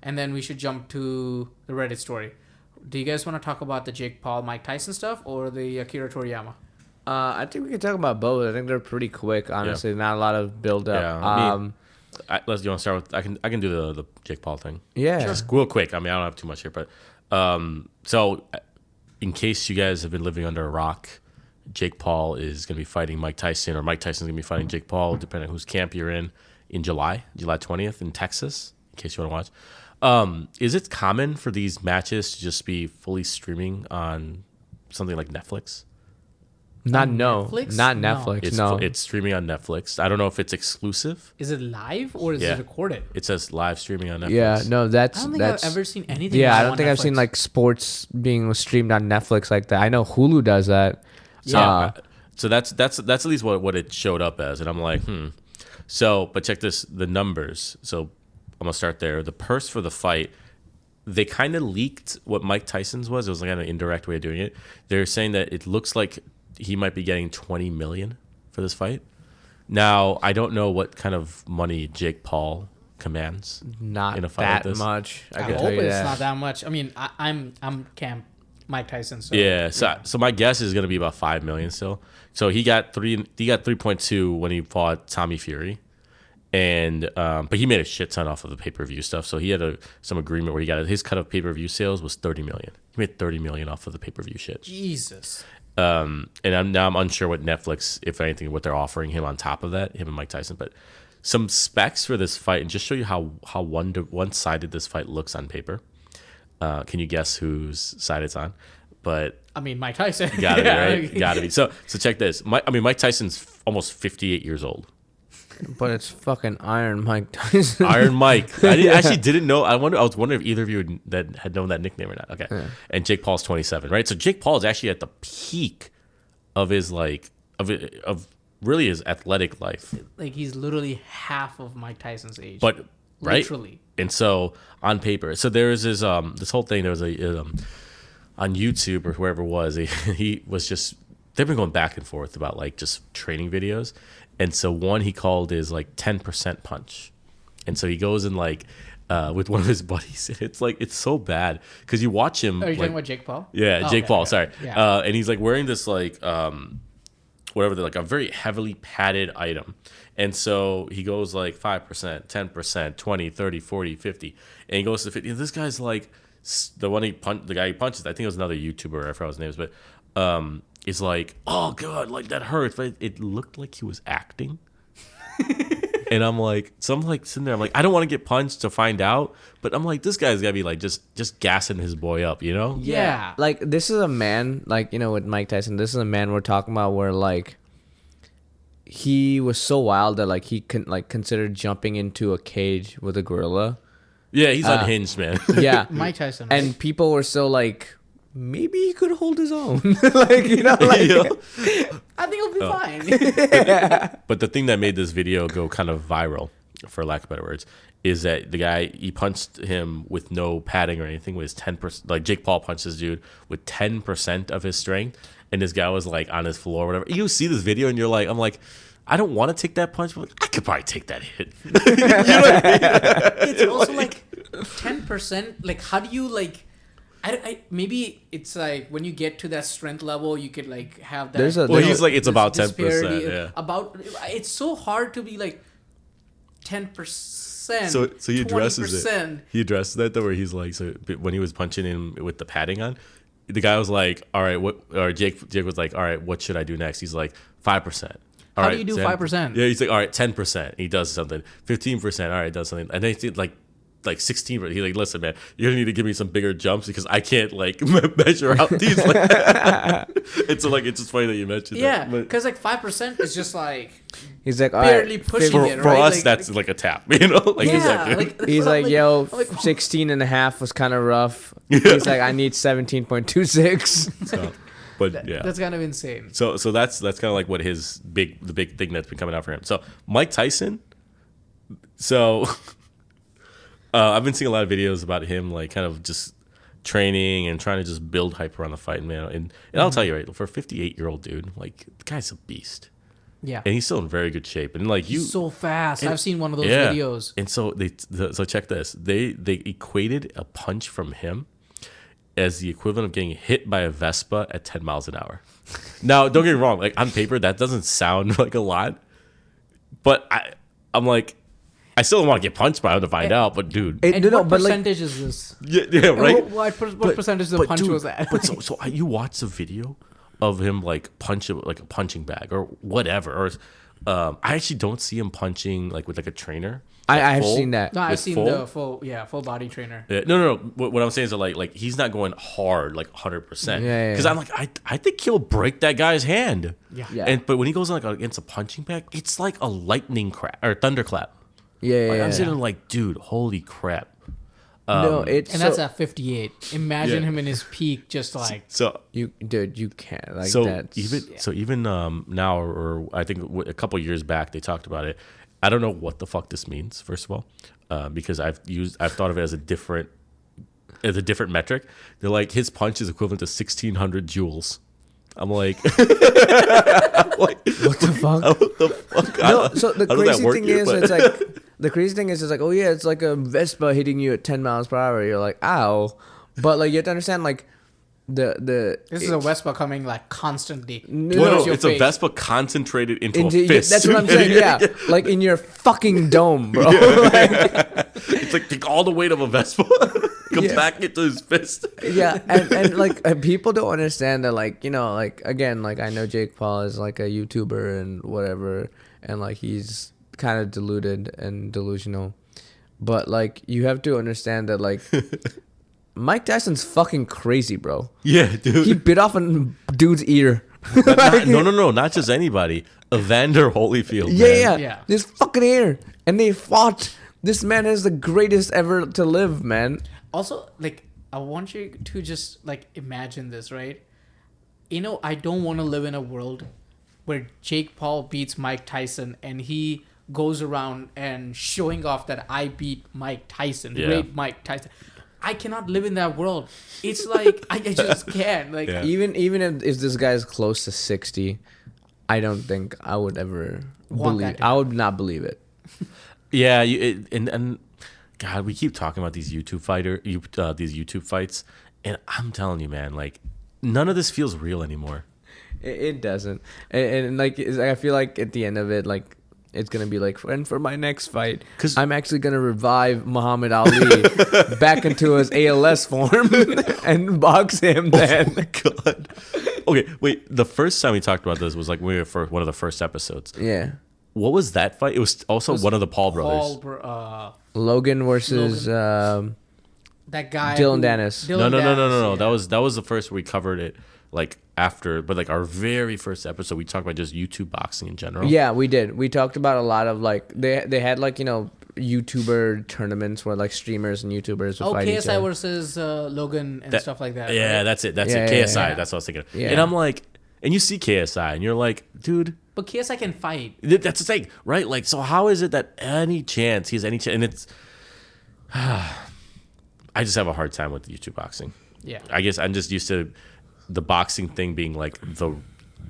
and then we should jump to the Reddit story. Do you guys want to talk about the Jake Paul, Mike Tyson stuff or the Akira Toriyama? I think we can talk about both. I think they're pretty quick, honestly. Not a lot of build up. Yeah, Let's. You want to start with? I can do the Jake Paul thing. Yeah. Just real quick. I mean, I don't have too much here, but so in case you guys have been living under a rock, Jake Paul is going to be fighting Mike Tyson, or Mike Tyson is going to be fighting Jake Paul, depending on whose camp you're in July 20th in Texas. In case you want to watch, is it common for these matches to just be fully streaming on something like Netflix? Not Netflix? Netflix. No. It's streaming on Netflix. I don't know if it's exclusive. Is it live or is Yeah. it recorded? It says live streaming on Netflix. Yeah, no, I that's don't think that's I've ever seen anything. yeah. like I that don't think on I've seen Netflix. like sports being streamed on Netflix like that. I know Hulu does that. Yeah. So that's at least what it showed up as, and I'm like, So, but check this, the numbers. So I'm gonna start there. The purse for the fight, they kind of leaked what Mike Tyson's was. It was like kind of an indirect way of doing it. They're saying that it looks like he might be getting 20 million for this fight. Now, I don't know what kind of money Jake Paul commands Not in a fight like that this. much. I I can hope tell you it's that. not that much. I mean, I'm Camp Mike Tyson. So Yeah, so my guess is gonna be about 5 million still. So he got 3.2 when he fought Tommy Fury, and but he made a shit ton off of the pay-per-view stuff. So he had some agreement where he got his cut of pay-per-view sales was 30 million. He made 30 million off of the pay-per-view shit. Jesus. And I'm unsure what Netflix, if anything, what they're offering him on top of that, him and Mike Tyson. But some specs for this fight, and just show you how one-sided this fight looks on paper. Can you guess whose side it's on? But I mean, Mike Tyson. gotta be, Yeah. right? Gotta be. So check this. Mike Tyson's almost 58 years old. But it's fucking Iron Mike Tyson. Iron Mike. Actually didn't know. I was wondering if either of you had known that nickname or not. Okay. Yeah. And Jake Paul's 27, right? So Jake Paul is actually at the peak of his of really his athletic life. Like he's literally half of Mike Tyson's age. But right. Literally. And so on paper, so there was this whole thing. There was on YouTube or wherever it was. He was just, they've been going back and forth about like just training videos. And so one he called is like 10% punch. And so he goes in like with one of his buddies. It's so bad because you watch him. Are you like, talking about Jake Paul? Yeah, Oh, Jake okay, Paul. okay. Sorry. Yeah. And he's like wearing this like whatever, like a very heavily padded item. And so he goes like 5%, 10%, 20, 30, 40, 50. And he goes to 50. And this guy's like the guy he punches. I think it was another YouTuber. I forgot his name, but is like, oh god, like that hurts. But it looked like he was acting. And I'm like sitting there. I'm like, I don't want to get punched to find out, but I'm like, this guy's gotta be like just gassing his boy up, you know? Yeah. Like this is a man, like, you know, with Mike Tyson, this is a man we're talking about where like he was so wild that like he considered jumping into a cage with a gorilla. Yeah, he's unhinged, man. Yeah. Mike Tyson. And people were still like, maybe he could hold his own. Like, you know, like You know? I think he'll be fine. But the thing that made this video go kind of viral, for lack of better words, is that the guy, he punched him with no padding or anything, with his 10%. Like Jake Paul punched this dude with 10% of his strength, and this guy was like on his floor or whatever. You see this video and you're like, I'm like, I don't want to take that punch, but I could probably take that hit. You know what I mean? It's also like 10%. Like, how do you like? I maybe it's like when you get to that strength level, you could like have that. Well, he's like, it's about 10%. disparity. Yeah. About it's so hard to be like 10%. So he addresses 20%. it. He addresses that though, where he's like, so when he was punching him with the padding on, the guy was like, all right, what? Or Jake was like, all right, what should I do next? He's like, 5%. How do you do 5%? Yeah, he's like, all right, 10%. He does something. 15%. All right, does something. And then he did like 16%. He's like, listen, man, you're gonna need to give me some bigger jumps because I can't like measure out these. It's so like, it's just funny that you mentioned Yeah, that. But because like 5% is just like he's like, all barely right, pushing for, it, for right? us, Like- that's like a tap, you know? Like, yeah, he's like, yo, I'm like, 16 and a half was kind of rough. He's like, I need 17.26. so, but yeah. that's kind of insane. So that's kind of like what the big thing that's been coming out for him. So Mike Tyson. So I've been seeing a lot of videos about him, like kind of just training and trying to just build hype around the fight, man. And I'll tell you, right, for a 58-year-old dude, like the guy's a beast, Yeah, and he's still in very good shape. And like he's so fast. and- I've seen one of those yeah. videos. And so so check this. They equated a punch from him as the equivalent of getting hit by a Vespa at 10 miles an hour. Now, don't get me wrong. Like on paper, that doesn't sound like a lot, but I'm like, I still don't want to get punched by him to find out, but dude. And what percentage is this? Yeah, right? What percentage of the punch was that? But so you watch the video of him like punching like a punching bag or whatever, or I actually don't see him punching like with like a trainer. I have seen that. No, I've seen the full body trainer. Yeah, no. What I'm saying is that like he's not going hard like 100%. Yeah. Because I'm like I think he'll break that guy's hand. Yeah. But when he goes like against a punching bag, it's like a lightning crap or thunderclap. Yeah. I'm sitting like, dude, holy crap. That's at 58. Imagine him in his peak, just like you can't like that. Even now, or I think a couple years back, they talked about it. I don't know what the fuck this means. First of all, because I've thought of it as a different metric. They're like his punch is equivalent to 1,600 joules. I'm like, what the fuck? What the fuck? No, so the crazy thing is, it's like the crazy thing is, it's like, oh yeah, it's like a Vespa hitting you at 10 miles per hour. You're like, ow, but like you have to understand, like this is a Vespa coming like constantly. No, it's a Vespa concentrated into a fist. That's what I'm saying. Yeah, like in your fucking dome, bro. It's like all the weight of a Vespa comes back into his fist. Yeah, and like people don't understand that, like, you know, like again, like I know Jake Paul is like a YouTuber and whatever, and like he's kind of deluded and delusional, but like you have to understand that like Mike Tyson's fucking crazy, bro. Yeah, dude. He bit off a dude's ear. No, not just anybody. Evander Holyfield. Yeah. This fucking ear, and they fought. This man is the greatest ever to live, man. Also, like, I want you to just, like, imagine this, right? You know, I don't want to live in a world where Jake Paul beats Mike Tyson and he goes around and showing off that I beat Mike Tyson, raped Mike Tyson. I cannot live in that world. It's like, I just can't. Like, even if this guy's close to 60, I don't think I would ever believe. I would not believe it. Yeah, and God, we keep talking about these YouTube fights, and I'm telling you, man, like none of this feels real anymore. It doesn't, and like I feel like at the end of it, like it's gonna be like, and for my next fight, because I'm actually gonna revive Muhammad Ali back into his ALS form and box him. Then, oh my God. Okay, wait. The first time we talked about this was like when we were for one of the first episodes. Yeah. What was that fight? It was also one of the Paul brothers. Logan versus that guy. Dylan Dennis. No. That was the first we covered it like after, but like our very first episode, we talked about just YouTube boxing in general. Yeah, we did. We talked about a lot of like they had like, you know, YouTuber tournaments where like streamers and YouTubers would fight each other. KSI versus Logan and stuff like that. Yeah, right? That's it. KSI. Yeah. That's what I was thinking. Yeah. And I'm like, and you see KSI, and you're like, dude. But KSI can fight. That's the thing, right? Like, so how is it that he has any chance? And it's, I just have a hard time with YouTube boxing. Yeah. I guess I'm just used to the boxing thing being like the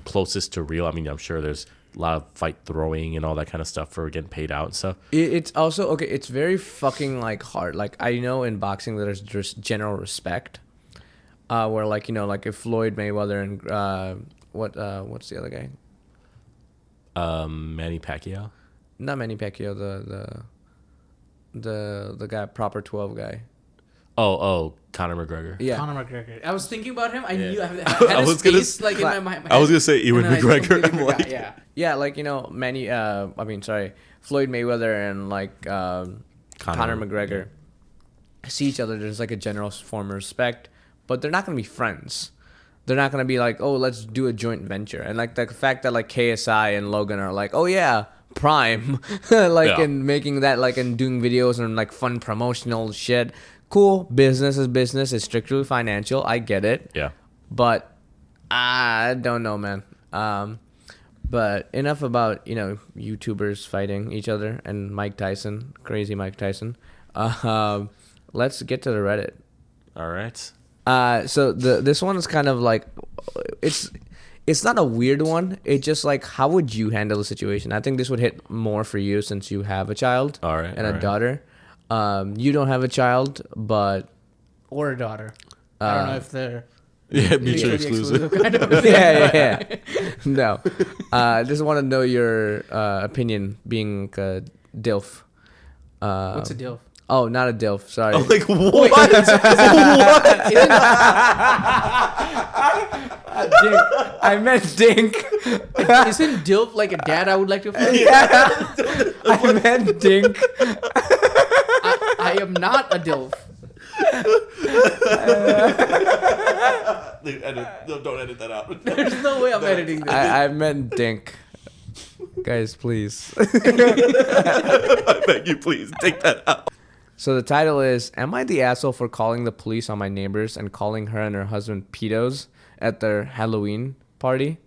closest to real. I mean, I'm sure there's a lot of fight throwing and all that kind of stuff for getting paid out and stuff. It's also, okay, it's very fucking like hard. Like I know in boxing there's just general respect, where like, you know, like if Floyd Mayweather and what's the other guy? Manny Pacquiao. Not Manny Pacquiao. The guy, proper 12 guy. Oh, Conor McGregor. Yeah, Conor McGregor. I was thinking about him. I knew I had I his was gonna face like in my mind. I was gonna say Ewan McGregor. I'm like, yeah, like, you know, Floyd Mayweather and like Conor McGregor see each other. There's like a general form of respect, but they're not gonna be friends. They're not gonna be like, oh, let's do a joint venture. And like the fact that like KSI and Logan are like, oh yeah, Prime, and making that like and doing videos and like fun promotional shit. Cool, business is business. It's strictly financial. I get it. Yeah. But I don't know, man. But enough about, you know, YouTubers fighting each other and Mike Tyson, crazy Mike Tyson. Let's get to the Reddit. All right. So this one is kind of like, it's not a weird one. It's just like, how would you handle the situation? I think this would hit more for you since you have a child and a daughter. You don't have a child, but or a daughter. I don't know if they're mutually exclusive. Kind of. Yeah. No, just want to know your opinion, being a DILF. What's a dilf? Oh, not a DILF. Sorry. I'm like, what? Dink. I meant dink. Isn't dilf like a dad I would like to fuck? Yeah. I meant dink. I am not a dilf. Dude, don't edit that out. There's no way I'm editing this. I meant dink. Guys, please. I beg you, please take that out. So the title is, Am I the asshole for calling the police on my neighbors and calling her and her husband pedos at their Halloween party?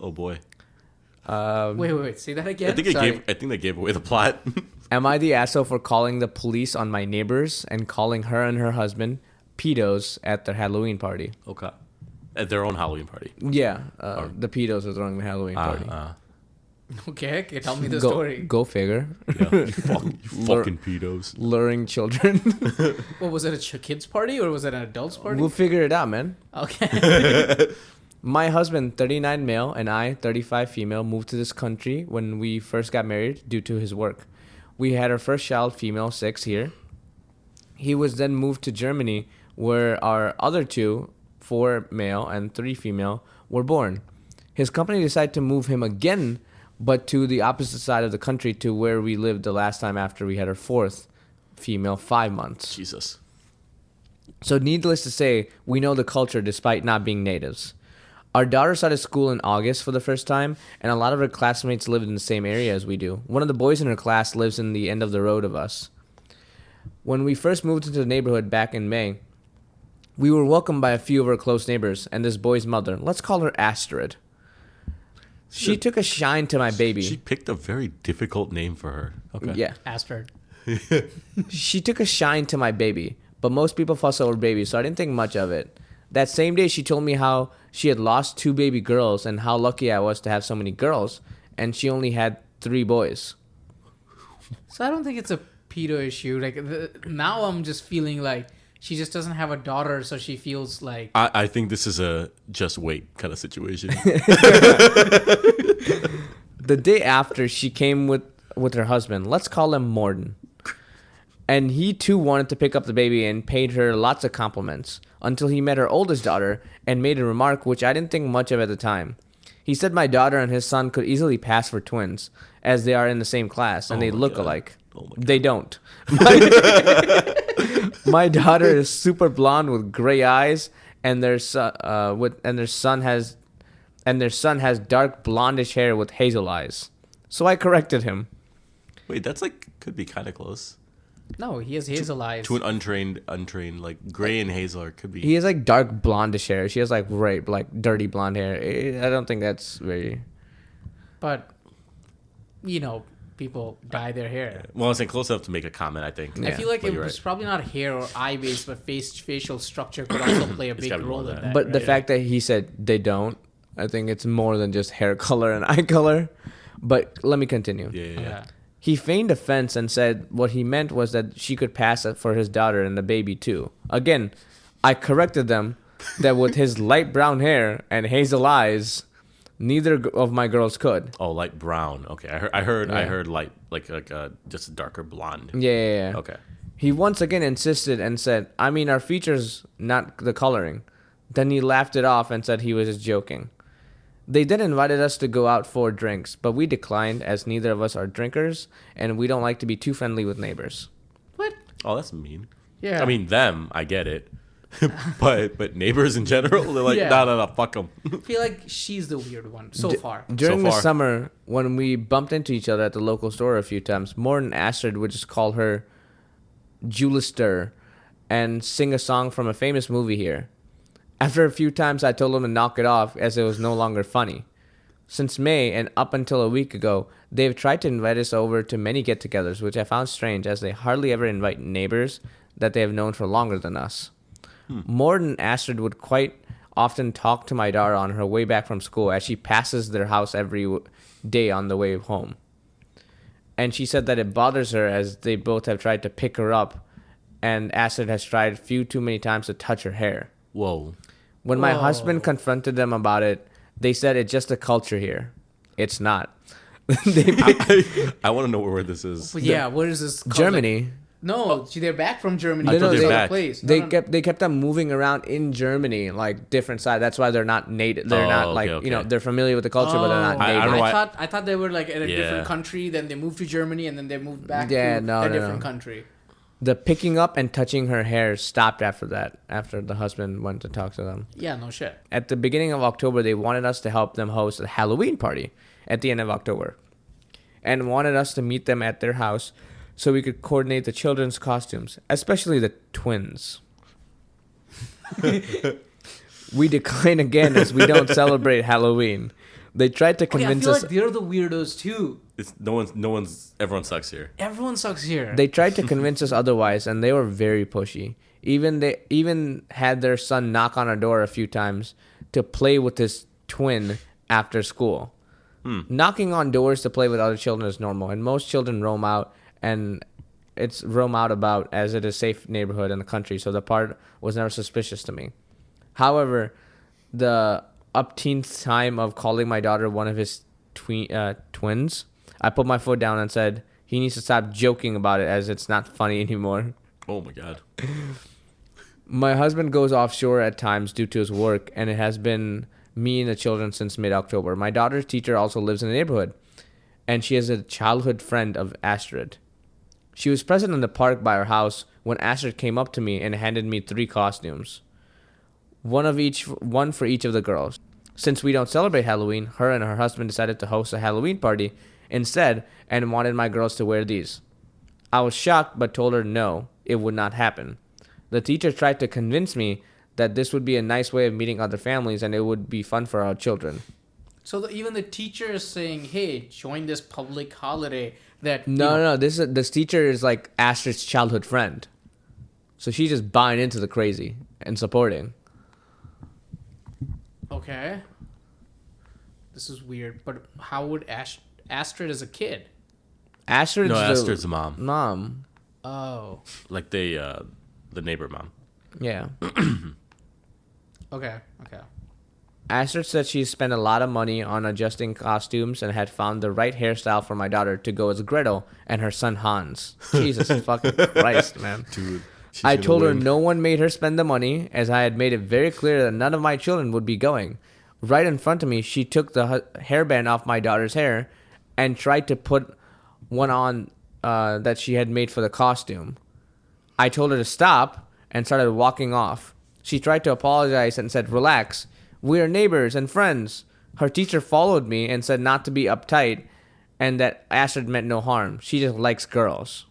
Oh boy. Wait. Say that again. I think they gave away the plot. Am I the asshole for calling the police on my neighbors and calling her and her husband pedos at their Halloween party? Okay. At their own Halloween party. Yeah, the pedos are throwing the Halloween party. Okay, tell me the story. Go figure. Yeah. You fucking pedos. Luring children. What was it? A kids party or was it an adults party? We'll figure it out, man. Okay. My husband, 39 male, and I, 35 female, moved to this country when we first got married due to his work. We had our first child, female, 6 here. He was then moved to Germany, where our other 2, 4 male and 3 female, were born. His company decided to move him again, but to the opposite side of the country to where we lived the last time after we had our 4th female, 5 months. Jesus. So needless to say, we know the culture despite not being natives. Our daughter started school in August for the first time, and a lot of her classmates lived in the same area as we do. One of the boys in her class lives in the end of the road of us. When we first moved into the neighborhood back in May, we were welcomed by a few of our close neighbors and this boy's mother. Let's call her Astrid. She took a shine to my baby. She picked a very difficult name for her. Okay. Yeah. Astrid. She took a shine to my baby, but most people fuss over babies, so I didn't think much of it. That same day, she told me how she had lost 2 baby girls and how lucky I was to have so many girls, and she only had 3 boys. So I don't think it's a pedo issue. Like now I'm just feeling like she just doesn't have a daughter, so she feels like... I think this is a just wait kind of situation. The day after, she came with her husband. Let's call him Morden. And he too wanted to pick up the baby and paid her lots of compliments until he met her oldest daughter and made a remark which I didn't think much of at the time. He said my daughter and his son could easily pass for twins as they are in the same class and they look alike. They don't. My daughter is super blonde with gray eyes, and their son has dark blondish hair with hazel eyes. So I corrected him. Wait, that's like could be kind of close. No, he has hazel eyes. To an untrained, like gray and hazel, or could be. He has like dark blondish hair. She has like dirty blonde hair. I don't think that's very. But, people dye their hair. Well, I was saying close enough to make a comment, I think. Yeah. I feel like But it you're was right. probably not hair or eye based, but facial structure could also play a big gotta be more role than in that. that. But the right? fact that he said they don't, I think it's more than just hair color and eye color. But let me continue. Yeah. He feigned offense and said what he meant was that she could pass it for his daughter and the baby too. Again, I corrected them that with his light brown hair and hazel eyes, neither of my girls could. Oh, light brown. Okay, I heard light, like just a darker blonde. Yeah. Okay. He once again insisted and said, I mean, our features, not the coloring. Then he laughed it off and said he was just joking. They then invited us to go out for drinks, but we declined as neither of us are drinkers, and we don't like to be too friendly with neighbors. What? Oh, that's mean. Yeah. I mean, them, I get it. but neighbors in general, they're like, Yeah. no, fuck them. I feel like she's the weird one so far. During the far. summer, when we bumped into each other at the local store a few times, Morton Astrid would just call her Julister and sing a song from a famous movie here. After a few times, I told him to knock it off as it was no longer funny. Since May and up until a week ago, they've tried to invite us over to many get-togethers, which I found strange as they hardly ever invite neighbors that they have known for longer than us. Morton Astrid would quite often talk to my daughter on her way back from school as she passes their house every day on the way home. And she said that it bothers her as they both have tried to pick her up and Astrid has tried a few too many times to touch her hair. Whoa. When my Whoa. husband confronted them about it, they said it's just a culture here. It's not. I want to know where this is. But yeah, where is this called? Germany. No, they're back from Germany. I thought to they're this other back. place. They kept them moving around in Germany, like different sides. That's why they're not native. They're not like okay. they're familiar with the culture, but they're not I native. don't know why- I thought they were like in a Yeah. different country. Then they moved to Germany, and then they moved back Yeah, to no, a no, different no. country. The picking up and touching her hair stopped after that. After the husband went to talk to them. Yeah, no shit. At the beginning of October, they wanted us to help them host a Halloween party at the end of October, and wanted us to meet them at their house so we could coordinate the children's costumes, especially the twins. We declined again as we don't celebrate Halloween. They tried to Okay, I convince feel us. like they're the weirdos too. It's everyone sucks here. Everyone sucks here. They tried to convince us otherwise, and they were very pushy. They even had their son knock on our door a few times to play with his twin after school. Knocking on doors to play with other children is normal, and most children roam out, and it's roam out about as it is a safe neighborhood in the country, so the part was never suspicious to me. However, the upteenth time of calling my daughter one of his twins, I put my foot down and said he needs to stop joking about it as it's not funny anymore. Oh my god. My husband goes offshore at times due to his work, and it has been me and the children since mid-October. My daughter's teacher also lives in the neighborhood, and she is a childhood friend of Astrid. She was present in the park by our house when Astrid came up to me and handed me 3 costumes. One for each of the girls. Since we don't celebrate Halloween, her and her husband decided to host a Halloween party instead and wanted my girls to wear these. I was shocked but told her no, it would not happen. The teacher tried to convince me that this would be a nice way of meeting other families and it would be fun for our children. So even the teacher is saying, "Hey, join this public holiday." That No. This teacher is like Astrid's childhood friend, so she's just buying into the crazy and supporting. Okay. This is weird, but how would Astrid as a kid? Astrid's Astrid's the mom. Mom. Oh. Like the neighbor mom. Yeah. Okay. Astrid said she spent a lot of money on adjusting costumes and had found the right hairstyle for my daughter to go as Gretel and her son Hans. Jesus fucking Christ, man. Dude. I told her no one made her spend the money, as I had made it very clear that none of my children would be going. Right in front of me, she took the hairband off my daughter's hair and tried to put one on that she had made for the costume. I told her to stop and started walking off. She tried to apologize and said, "Relax. We are neighbors and friends." Her teacher followed me and said not to be uptight and that Astrid meant no harm. She just likes girls.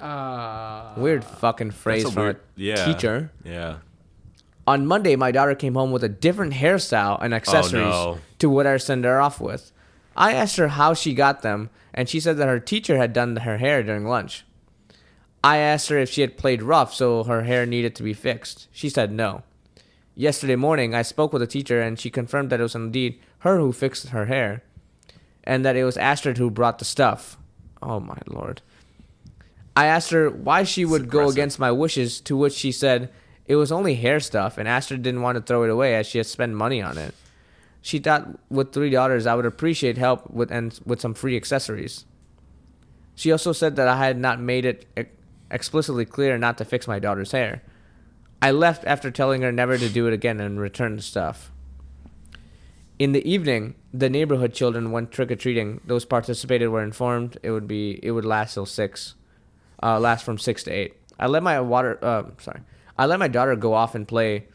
Weird fucking phrase from a teacher. Yeah. On Monday, my daughter came home with a different hairstyle and accessories to what I sent her off with. I asked her how she got them, and she said that her teacher had done her hair during lunch. I asked her if she had played rough, so her hair needed to be fixed. She said no. Yesterday morning, I spoke with the teacher, and she confirmed that it was indeed her who fixed her hair, and that it was Astrid who brought the stuff. Oh, my Lord. I asked her why she would go against my wishes, to which she said it was only hair stuff, and Astrid didn't want to throw it away as she had spent money on it. She thought with 3 daughters, I would appreciate help with some free accessories. She also said that I had not made it explicitly clear not to fix my daughter's hair. I left after telling her never to do it again and returned the stuff. In the evening, the neighborhood children went trick-or-treating. Those participated were informed it would last till 6. Last from 6 to 8. I let my daughter go off and play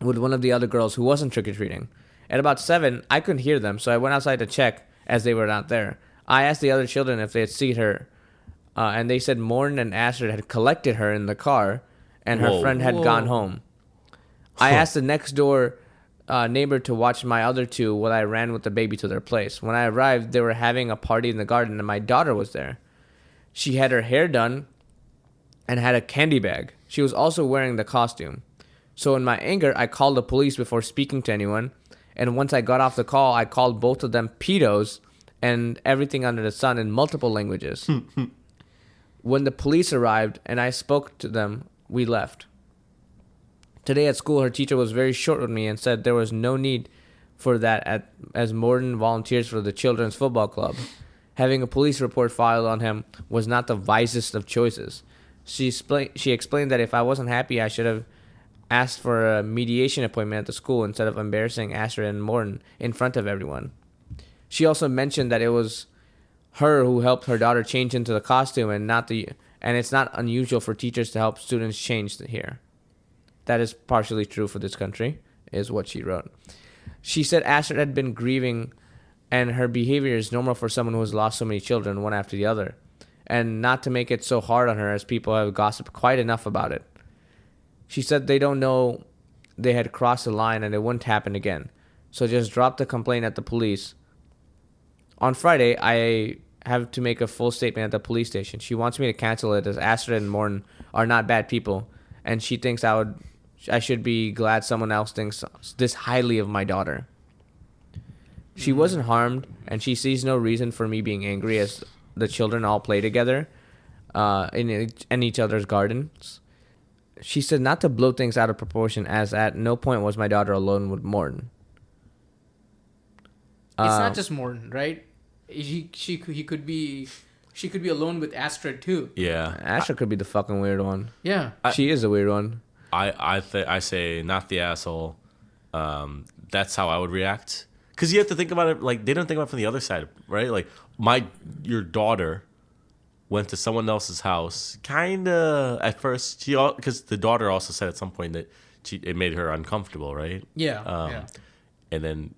with one of the other girls who wasn't trick-or-treating. At about 7, I couldn't hear them, so I went outside to check as they were not there. I asked the other children if they had seen her, and they said Morn and Astrid had collected her in the car, and her friend had gone home. I asked the next door neighbor to watch my other 2 while I ran with the baby to their place. When I arrived, they were having a party in the garden, and my daughter was there. She had her hair done and had a candy bag. She was also wearing the costume. So in my anger, I called the police before speaking to anyone, and once I got off the call, I called both of them pedos and everything under the sun in multiple languages. When the police arrived and I spoke to them, we left. Today at school, her teacher was very short with me and said there was no need for that as Morton volunteers for the Children's Football Club. Having a police report filed on him was not the wisest of choices. She explained that if I wasn't happy, I should have asked for a mediation appointment at the school instead of embarrassing Astrid and Morton in front of everyone. She also mentioned that it was her who helped her daughter change into the costume and it's not unusual for teachers to help students change here. That is partially true for this country, is what she wrote. She said Astrid had been grieving and her behavior is normal for someone who has lost so many children, one after the other, and not to make it so hard on her as people have gossiped quite enough about it. She said they don't know they had crossed the line and it wouldn't happen again, so just drop the complaint at the police. On Friday, I have to make a full statement at the police station. She wants me to cancel it as Astrid and Morton are not bad people, and she thinks I should be glad someone else thinks this highly of my daughter. She wasn't harmed, and she sees no reason for me being angry as the children all play together in each other's gardens. She said not to blow things out of proportion, as at no point was my daughter alone with Morton. It's not just Morton, right? She could be alone with Astrid too. Yeah, Astrid could be the fucking weird one. Yeah, she is a weird one. I say not the asshole. That's how I would react. Because you have to think about it, like, they don't think about it from the other side, right? Like, your daughter went to someone else's house, kind of, at first, because the daughter also said at some point that it made her uncomfortable, right? Yeah. And then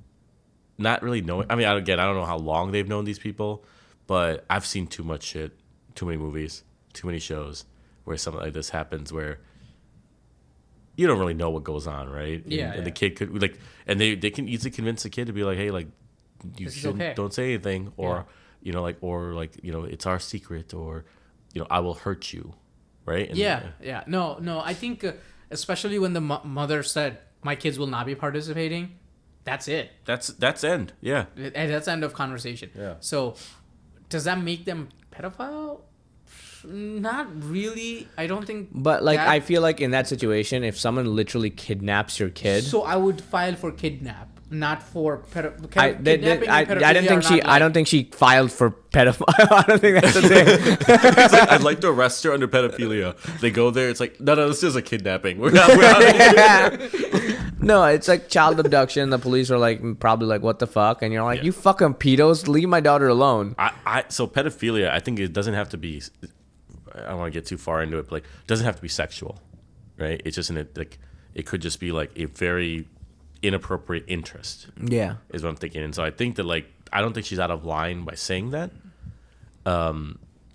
not really knowing, I mean, I don't know how long they've known these people, but I've seen too much shit, too many movies, too many shows where something like this happens where you don't really know what goes on, right? And the kid could, like, and they can easily convince the kid to be like, hey, like, you shouldn't, don't say anything, or it's our secret, or I will hurt you, right? And, No, I think especially when the mother said my kids will not be participating, that's it. That's end. Yeah, and that's end of conversation. Yeah. So does that make them pedophile? Not really. I don't think. But I feel like in that situation, if someone literally kidnaps your kid, so I would file for kidnap, not for I don't think she filed for pedophile. I don't think that's the thing. It's like, I'd like to arrest her under pedophilia. They go there. It's like no, this is a kidnapping. We're not. No, it's like child abduction. The police are like probably like, what the fuck, and you're like, you fucking pedos, leave my daughter alone. So pedophilia, I think it doesn't have to be. I don't want to get too far into it, but like, it doesn't have to be sexual, right? It's just it could just be like a very inappropriate interest. Yeah, is what I'm thinking. And so I think that I don't think she's out of line by saying that.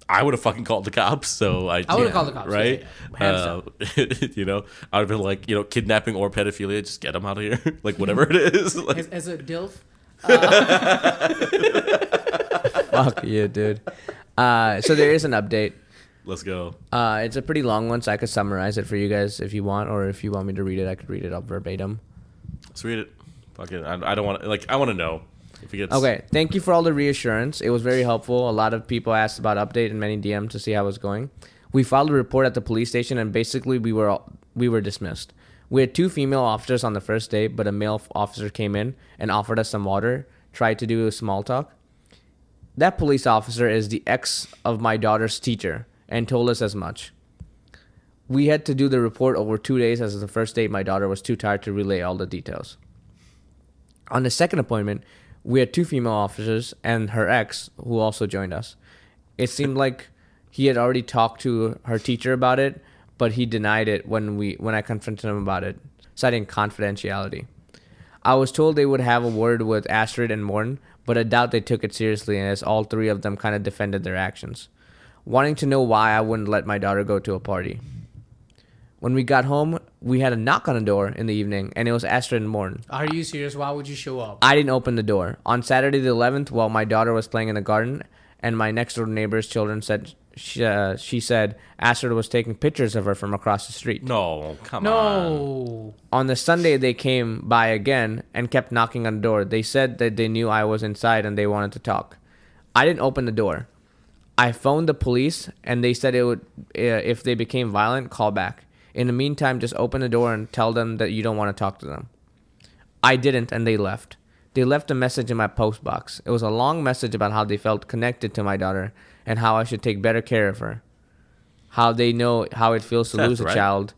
I would have fucking called the cops. So I would have called the cops, right? I would have been like, kidnapping or pedophilia, just get them out of here, like whatever it is. Like, as a DILF. Fuck you, dude. So there is an update. Let's go. It's a pretty long one, so I could summarize it for you guys if you want, or if you want me to read it, I could read it up verbatim. Let's read it. Fuck it. I don't want to, I want to know if it gets. Okay. Thank you for all the reassurance. It was very helpful. A lot of people asked about update and many DMs to see how it was going. We filed a report at the police station, and basically we were dismissed. We had 2 female officers on the first day, but a male officer came in and offered us some water, tried to do a small talk. That police officer is the ex of my daughter's teacher, and told us as much. We had to do the report over 2 days, as the first day my daughter was too tired to relay all the details. On the second appointment, we had 2 female officers and her ex, who also joined us. It seemed like he had already talked to her teacher about it, but he denied it when I confronted him about it, citing confidentiality. I was told they would have a word with Astrid and Morton, but I doubt they took it seriously, as all 3 of them kind of defended their actions, wanting to know why I wouldn't let my daughter go to a party. When we got home, we had a knock on the door in the evening, and it was Astrid and Morton. Are you serious? Why would you show up? I didn't open the door. On Saturday the 11th, while my daughter was playing in the garden, and my next door neighbor's children said she said Astrid was taking pictures of her from across the street. No, come on. No. On the Sunday, they came by again and kept knocking on the door. They said that they knew I was inside and they wanted to talk. I didn't open the door. I phoned the police, and they said it would, if they became violent, call back. In the meantime, just open the door and tell them that you don't want to talk to them. I didn't, and they left. They left a message in my post box. It was a long message about how they felt connected to my daughter and how I should take better care of her. How they know how it feels to lose a child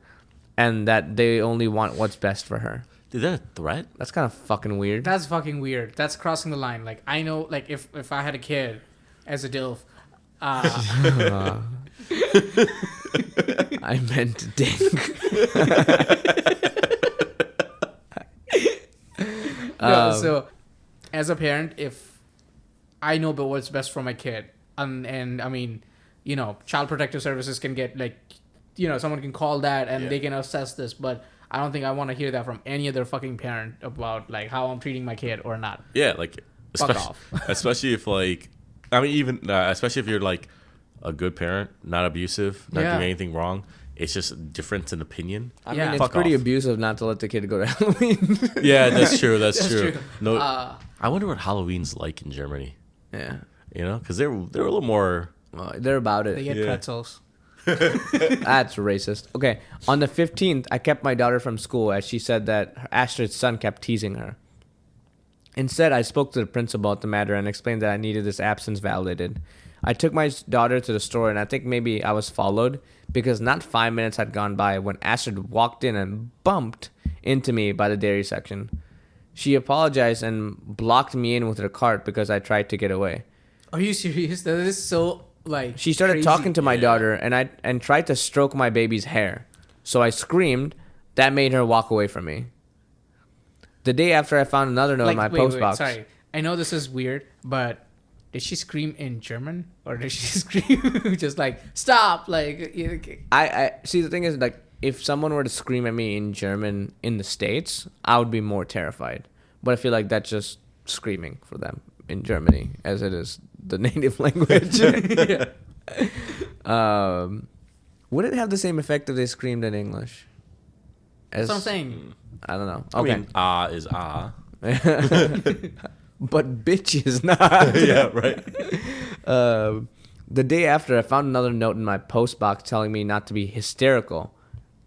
and that they only want what's best for her. Is that a threat? That's kind of fucking weird. That's fucking weird. That's crossing the line. Like, I know, like, if I had a kid as a DILF, I meant dick. so as a parent, if I know about what's best for my kid, and I mean, you know, child protective services can get, like, you know, someone can call that and they can assess this, but I don't think I want to hear that from any other fucking parent about, like, how I'm treating my kid or not. Yeah, like, fuck off. Especially if, like, I mean, even especially if you're like a good parent, not abusive, not doing anything wrong. It's just a difference in opinion. I mean, it's pretty abusive not to let the kid go to Halloween. Yeah, that's true. That's true. No, I wonder what Halloween's like in Germany. Yeah, you know, because they're a little more. They're about it. They get pretzels. That's racist. Okay, on the 15th, I kept my daughter from school as she said that Astrid's son kept teasing her. Instead, I spoke to the principal about the matter and explained that I needed this absence validated. I took my daughter to the store, and I think maybe I was followed because not 5 minutes had gone by when Astrid walked in and bumped into me by the dairy section. She apologized and blocked me in with her cart because I tried to get away. Are you serious? That is so, like, she started crazy. talking to my daughter and tried to stroke my baby's hair. So I screamed. That made her walk away from me. The day after, I found another note in my post box. Sorry, I know this is weird, but did she scream in German or did she scream just like stop? Like, I see. The thing is, like, if someone were to scream at me in German in the States, I would be more terrified. But I feel like that's just screaming for them in Germany, as it is the native language. Would it have the same effect if they screamed in English? That's what I'm saying. I don't know. Okay. Okay. I mean, ah is ah. But bitch is not. Yeah, right. The day after, I found another note in my post box telling me not to be hysterical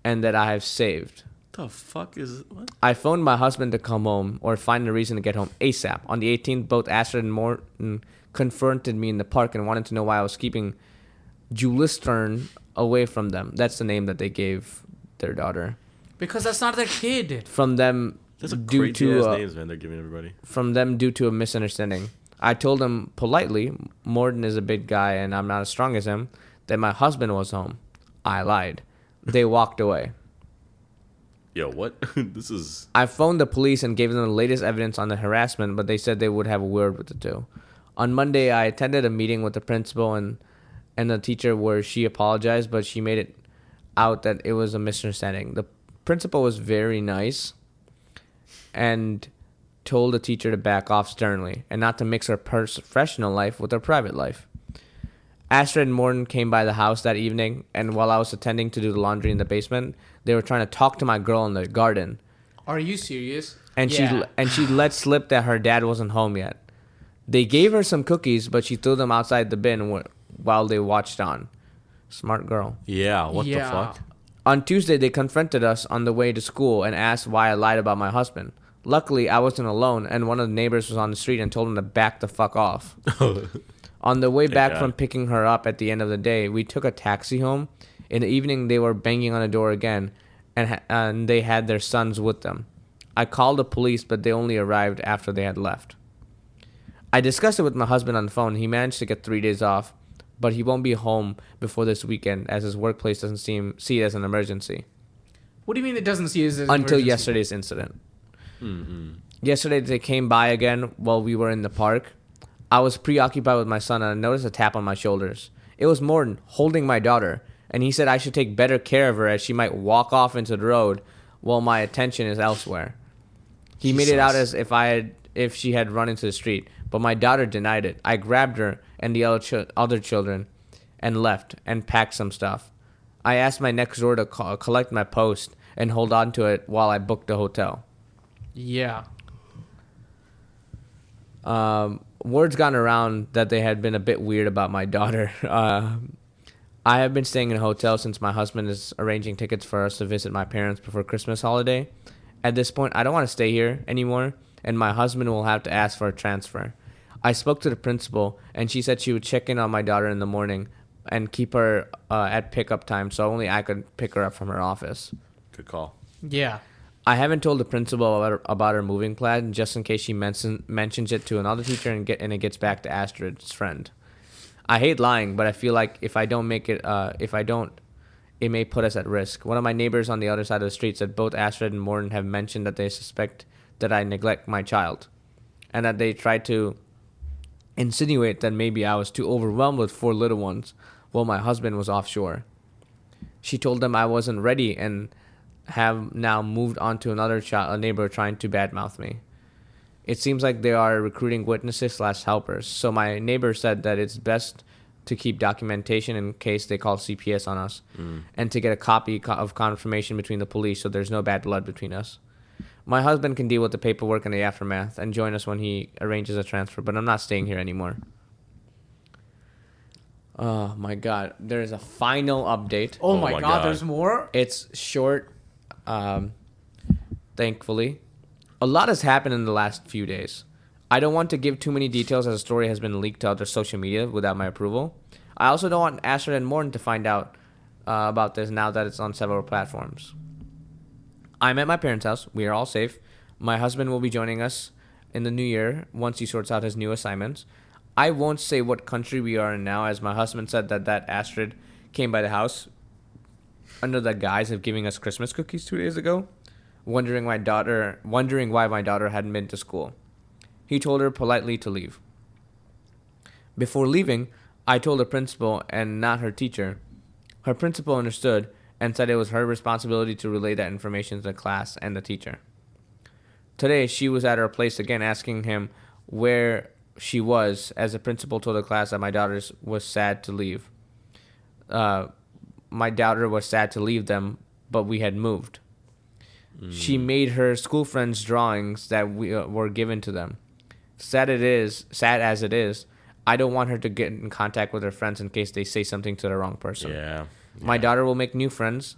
and that I have saved. The fuck is what? I phoned my husband to come home or find a reason to get home ASAP. On the 18th, both Astrid and Morton confronted me in the park and wanted to know why I was keeping Julistern away from them. That's the name that they gave their daughter. Because that's not their kid. From them, That's a due crazy to ass names, man. They're giving everybody. From them due to a misunderstanding. I told them politely, Morton is a big guy and I'm not as strong as him, that my husband was home. I lied. They walked away. Yo, what? This is... I phoned the police and gave them the latest evidence on the harassment, but they said they would have a word with the two. On Monday, I attended a meeting with the principal and the teacher where she apologized, but she made it out that it was a misunderstanding. The principal was very nice and told the teacher to back off sternly and not to mix her professional life with her private life. Astrid and Morton came by the house that evening, and while I was attending to do the laundry in the basement, they were trying to talk to my girl in the garden. Are you serious? And she let slip that her dad wasn't home yet. They gave her some cookies, but she threw them outside the bin while they watched on. Smart girl. Yeah, what the fuck? On Tuesday, they confronted us on the way to school and asked why I lied about my husband. Luckily, I wasn't alone, and one of the neighbors was on the street and told him to back the fuck off. On the way back from picking her up at the end of the day, we took a taxi home. In the evening, they were banging on the door again, and they had their sons with them. I called the police, but they only arrived after they had left. I discussed it with my husband on the phone. He managed to get 3 days off, but he won't be home before this weekend as his workplace doesn't see it as an emergency. What do you mean it doesn't see it as an Until emergency? yesterday's incident. Yesterday, they came by again while we were in the park. I was preoccupied with my son, and I noticed a tap on my shoulders. It was Morton holding my daughter, and he said I should take better care of her as she might walk off into the road while my attention is elsewhere. He made it out as if she had run into the street, but my daughter denied it. I grabbed her and the other children and left and packed some stuff. I asked my next door to collect my post and hold on to it while I booked the hotel. Yeah. Word's gotten around that they had been a bit weird about my daughter. I have been staying in a hotel since my husband is arranging tickets for us to visit my parents before Christmas holiday. At this point, I don't want to stay here anymore, and my husband will have to ask for a transfer. I spoke to the principal, and she said she would check in on my daughter in the morning and keep her at pickup time, so only I could pick her up from her office. Good call. Yeah. I haven't told the principal about her moving plan, just in case she mentions it to another teacher and it gets back to Astrid's friend. I hate lying, but I feel like if I don't, it may put us at risk. One of my neighbors on the other side of the street said both Astrid and Morton have mentioned that they suspect that I neglect my child, and that they tried to insinuate that maybe I was too overwhelmed with 4 little ones while my husband was offshore. She told them I wasn't ready and have now moved on to a neighbor trying to badmouth me. It seems like they are recruiting witnesses / helpers. So my neighbor said that it's best to keep documentation in case they call CPS on us, and to get a copy of confirmation between the police so there's no bad blood between us. My husband can deal with the paperwork and the aftermath and join us when he arranges a transfer, but I'm not staying here anymore. Oh my God. There's a final update. Oh my God, there's more? It's short, thankfully. A lot has happened in the last few days. I don't want to give too many details as the story has been leaked to other social media without my approval. I also don't want Astrid and Morton to find out about this now that it's on several platforms. I'm at my parents' house. We are all safe. My husband will be joining us in the new year once he sorts out his new assignments. I won't say what country we are in now, as my husband said that Astrid came by the house under the guise of giving us Christmas cookies 2 days ago, wondering why my daughter hadn't been to school. He told her politely to leave. Before leaving, I told the principal and not her teacher. Her principal understood and said it was her responsibility to relay that information to the class and the teacher. Today, she was at her place again asking him where she was, as the principal told the class that my daughter was sad to leave. My daughter was sad to leave them, but we had moved. She made her school friends drawings that were given to them. Sad as it is, I don't want her to get in contact with her friends in case they say something to the wrong person. Yeah. My daughter will make new friends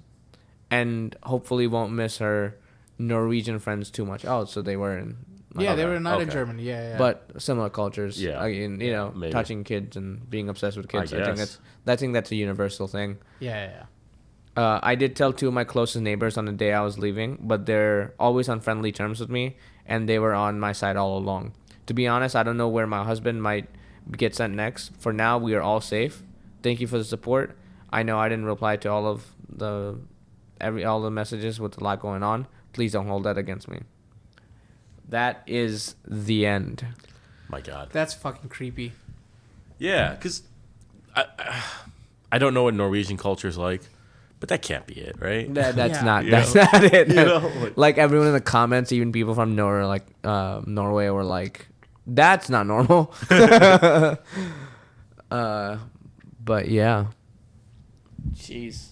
and hopefully won't miss her Norwegian friends too much. Oh, so they were in... they were not in Germany. Yeah. But similar cultures. Yeah. Maybe. Touching kids and being obsessed with kids. I think that's a universal thing. Yeah. I did tell 2 of my closest neighbors on the day I was leaving, but they're always on friendly terms with me, and they were on my side all along. To be honest, I don't know where my husband might get sent next. For now, we are all safe. Thank you for the support. I know I didn't reply to all the messages with a lot going on. Please don't hold that against me. That is the end. My God. That's fucking creepy. Yeah, because I don't know what Norwegian culture is like, but that can't be it, right? That's Yeah. not it. You know, like everyone in the comments, even people from Norway were like, that's not normal. But yeah. Jeez.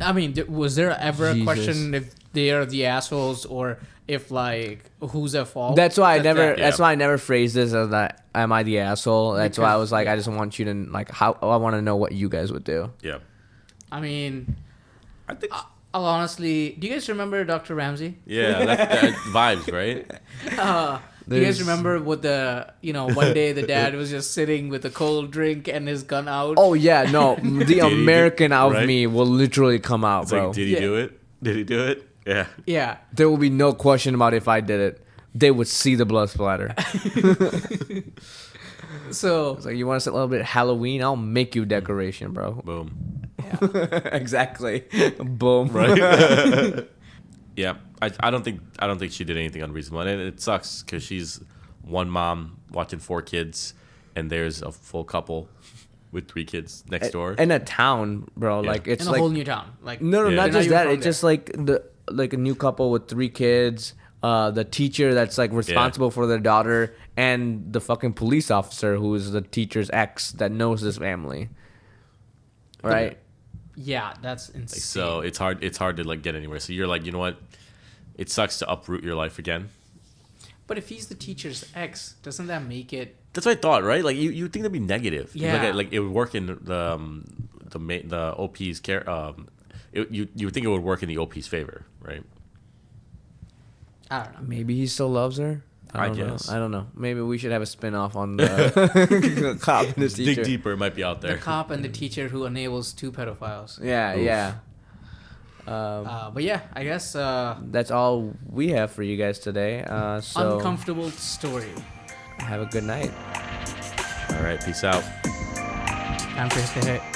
I mean, was there ever Jesus. a question if they are the assholes or if who's at fault? That's why I never Yeah. phrased this as that. Am I the asshole? That's why I was like, I just want you to I want to know what you guys would do. Yeah. I mean, I think. I'll honestly. Do you guys remember Dr. Ramsey? Yeah, that vibes, right? Do you guys remember what one day the dad was just sitting with a cold drink and his gun out? Oh yeah, no, the American out of right? me will literally come out, It's bro. like, did he do it? Did he do it? Yeah. Yeah. There will be no question about if I did it. They would see the blood splatter. So It's like, you want to set a little bit of Halloween? I'll make you decoration, bro. Boom. Exactly. Boom. Right. Yeah. I don't think she did anything unreasonable, and it sucks because she's one mom watching 4 kids, and there's a full couple with 3 kids next door In a town, bro. Yeah. Like it's in a like whole new town. Like no, Yeah. not They're just not that. even It's from just like a new couple with 3 kids. The teacher that's like responsible for their daughter, and the fucking police officer who is the teacher's ex that knows this family. Right? Yeah, that's insane. so it's hard to like get anywhere. So you're like, you know what, it sucks to uproot your life again. But if he's the teacher's ex, doesn't that make it? That's what I thought, right? Like you think that'd be negative. Yeah. Like it would work in the OP's care. You would think it would work in the OP's favor, right? I don't know. Maybe he still loves her. I don't guess. know. I don't know. Maybe we should have a spin-off on the cop and the teacher. Dig deeper, it might be out there. The cop and the teacher who enables 2 pedophiles. Yeah, Oof. yeah. But yeah, I guess That's all we have for you guys today. So uncomfortable story. have a good night. All right, peace out. Time for his to hit.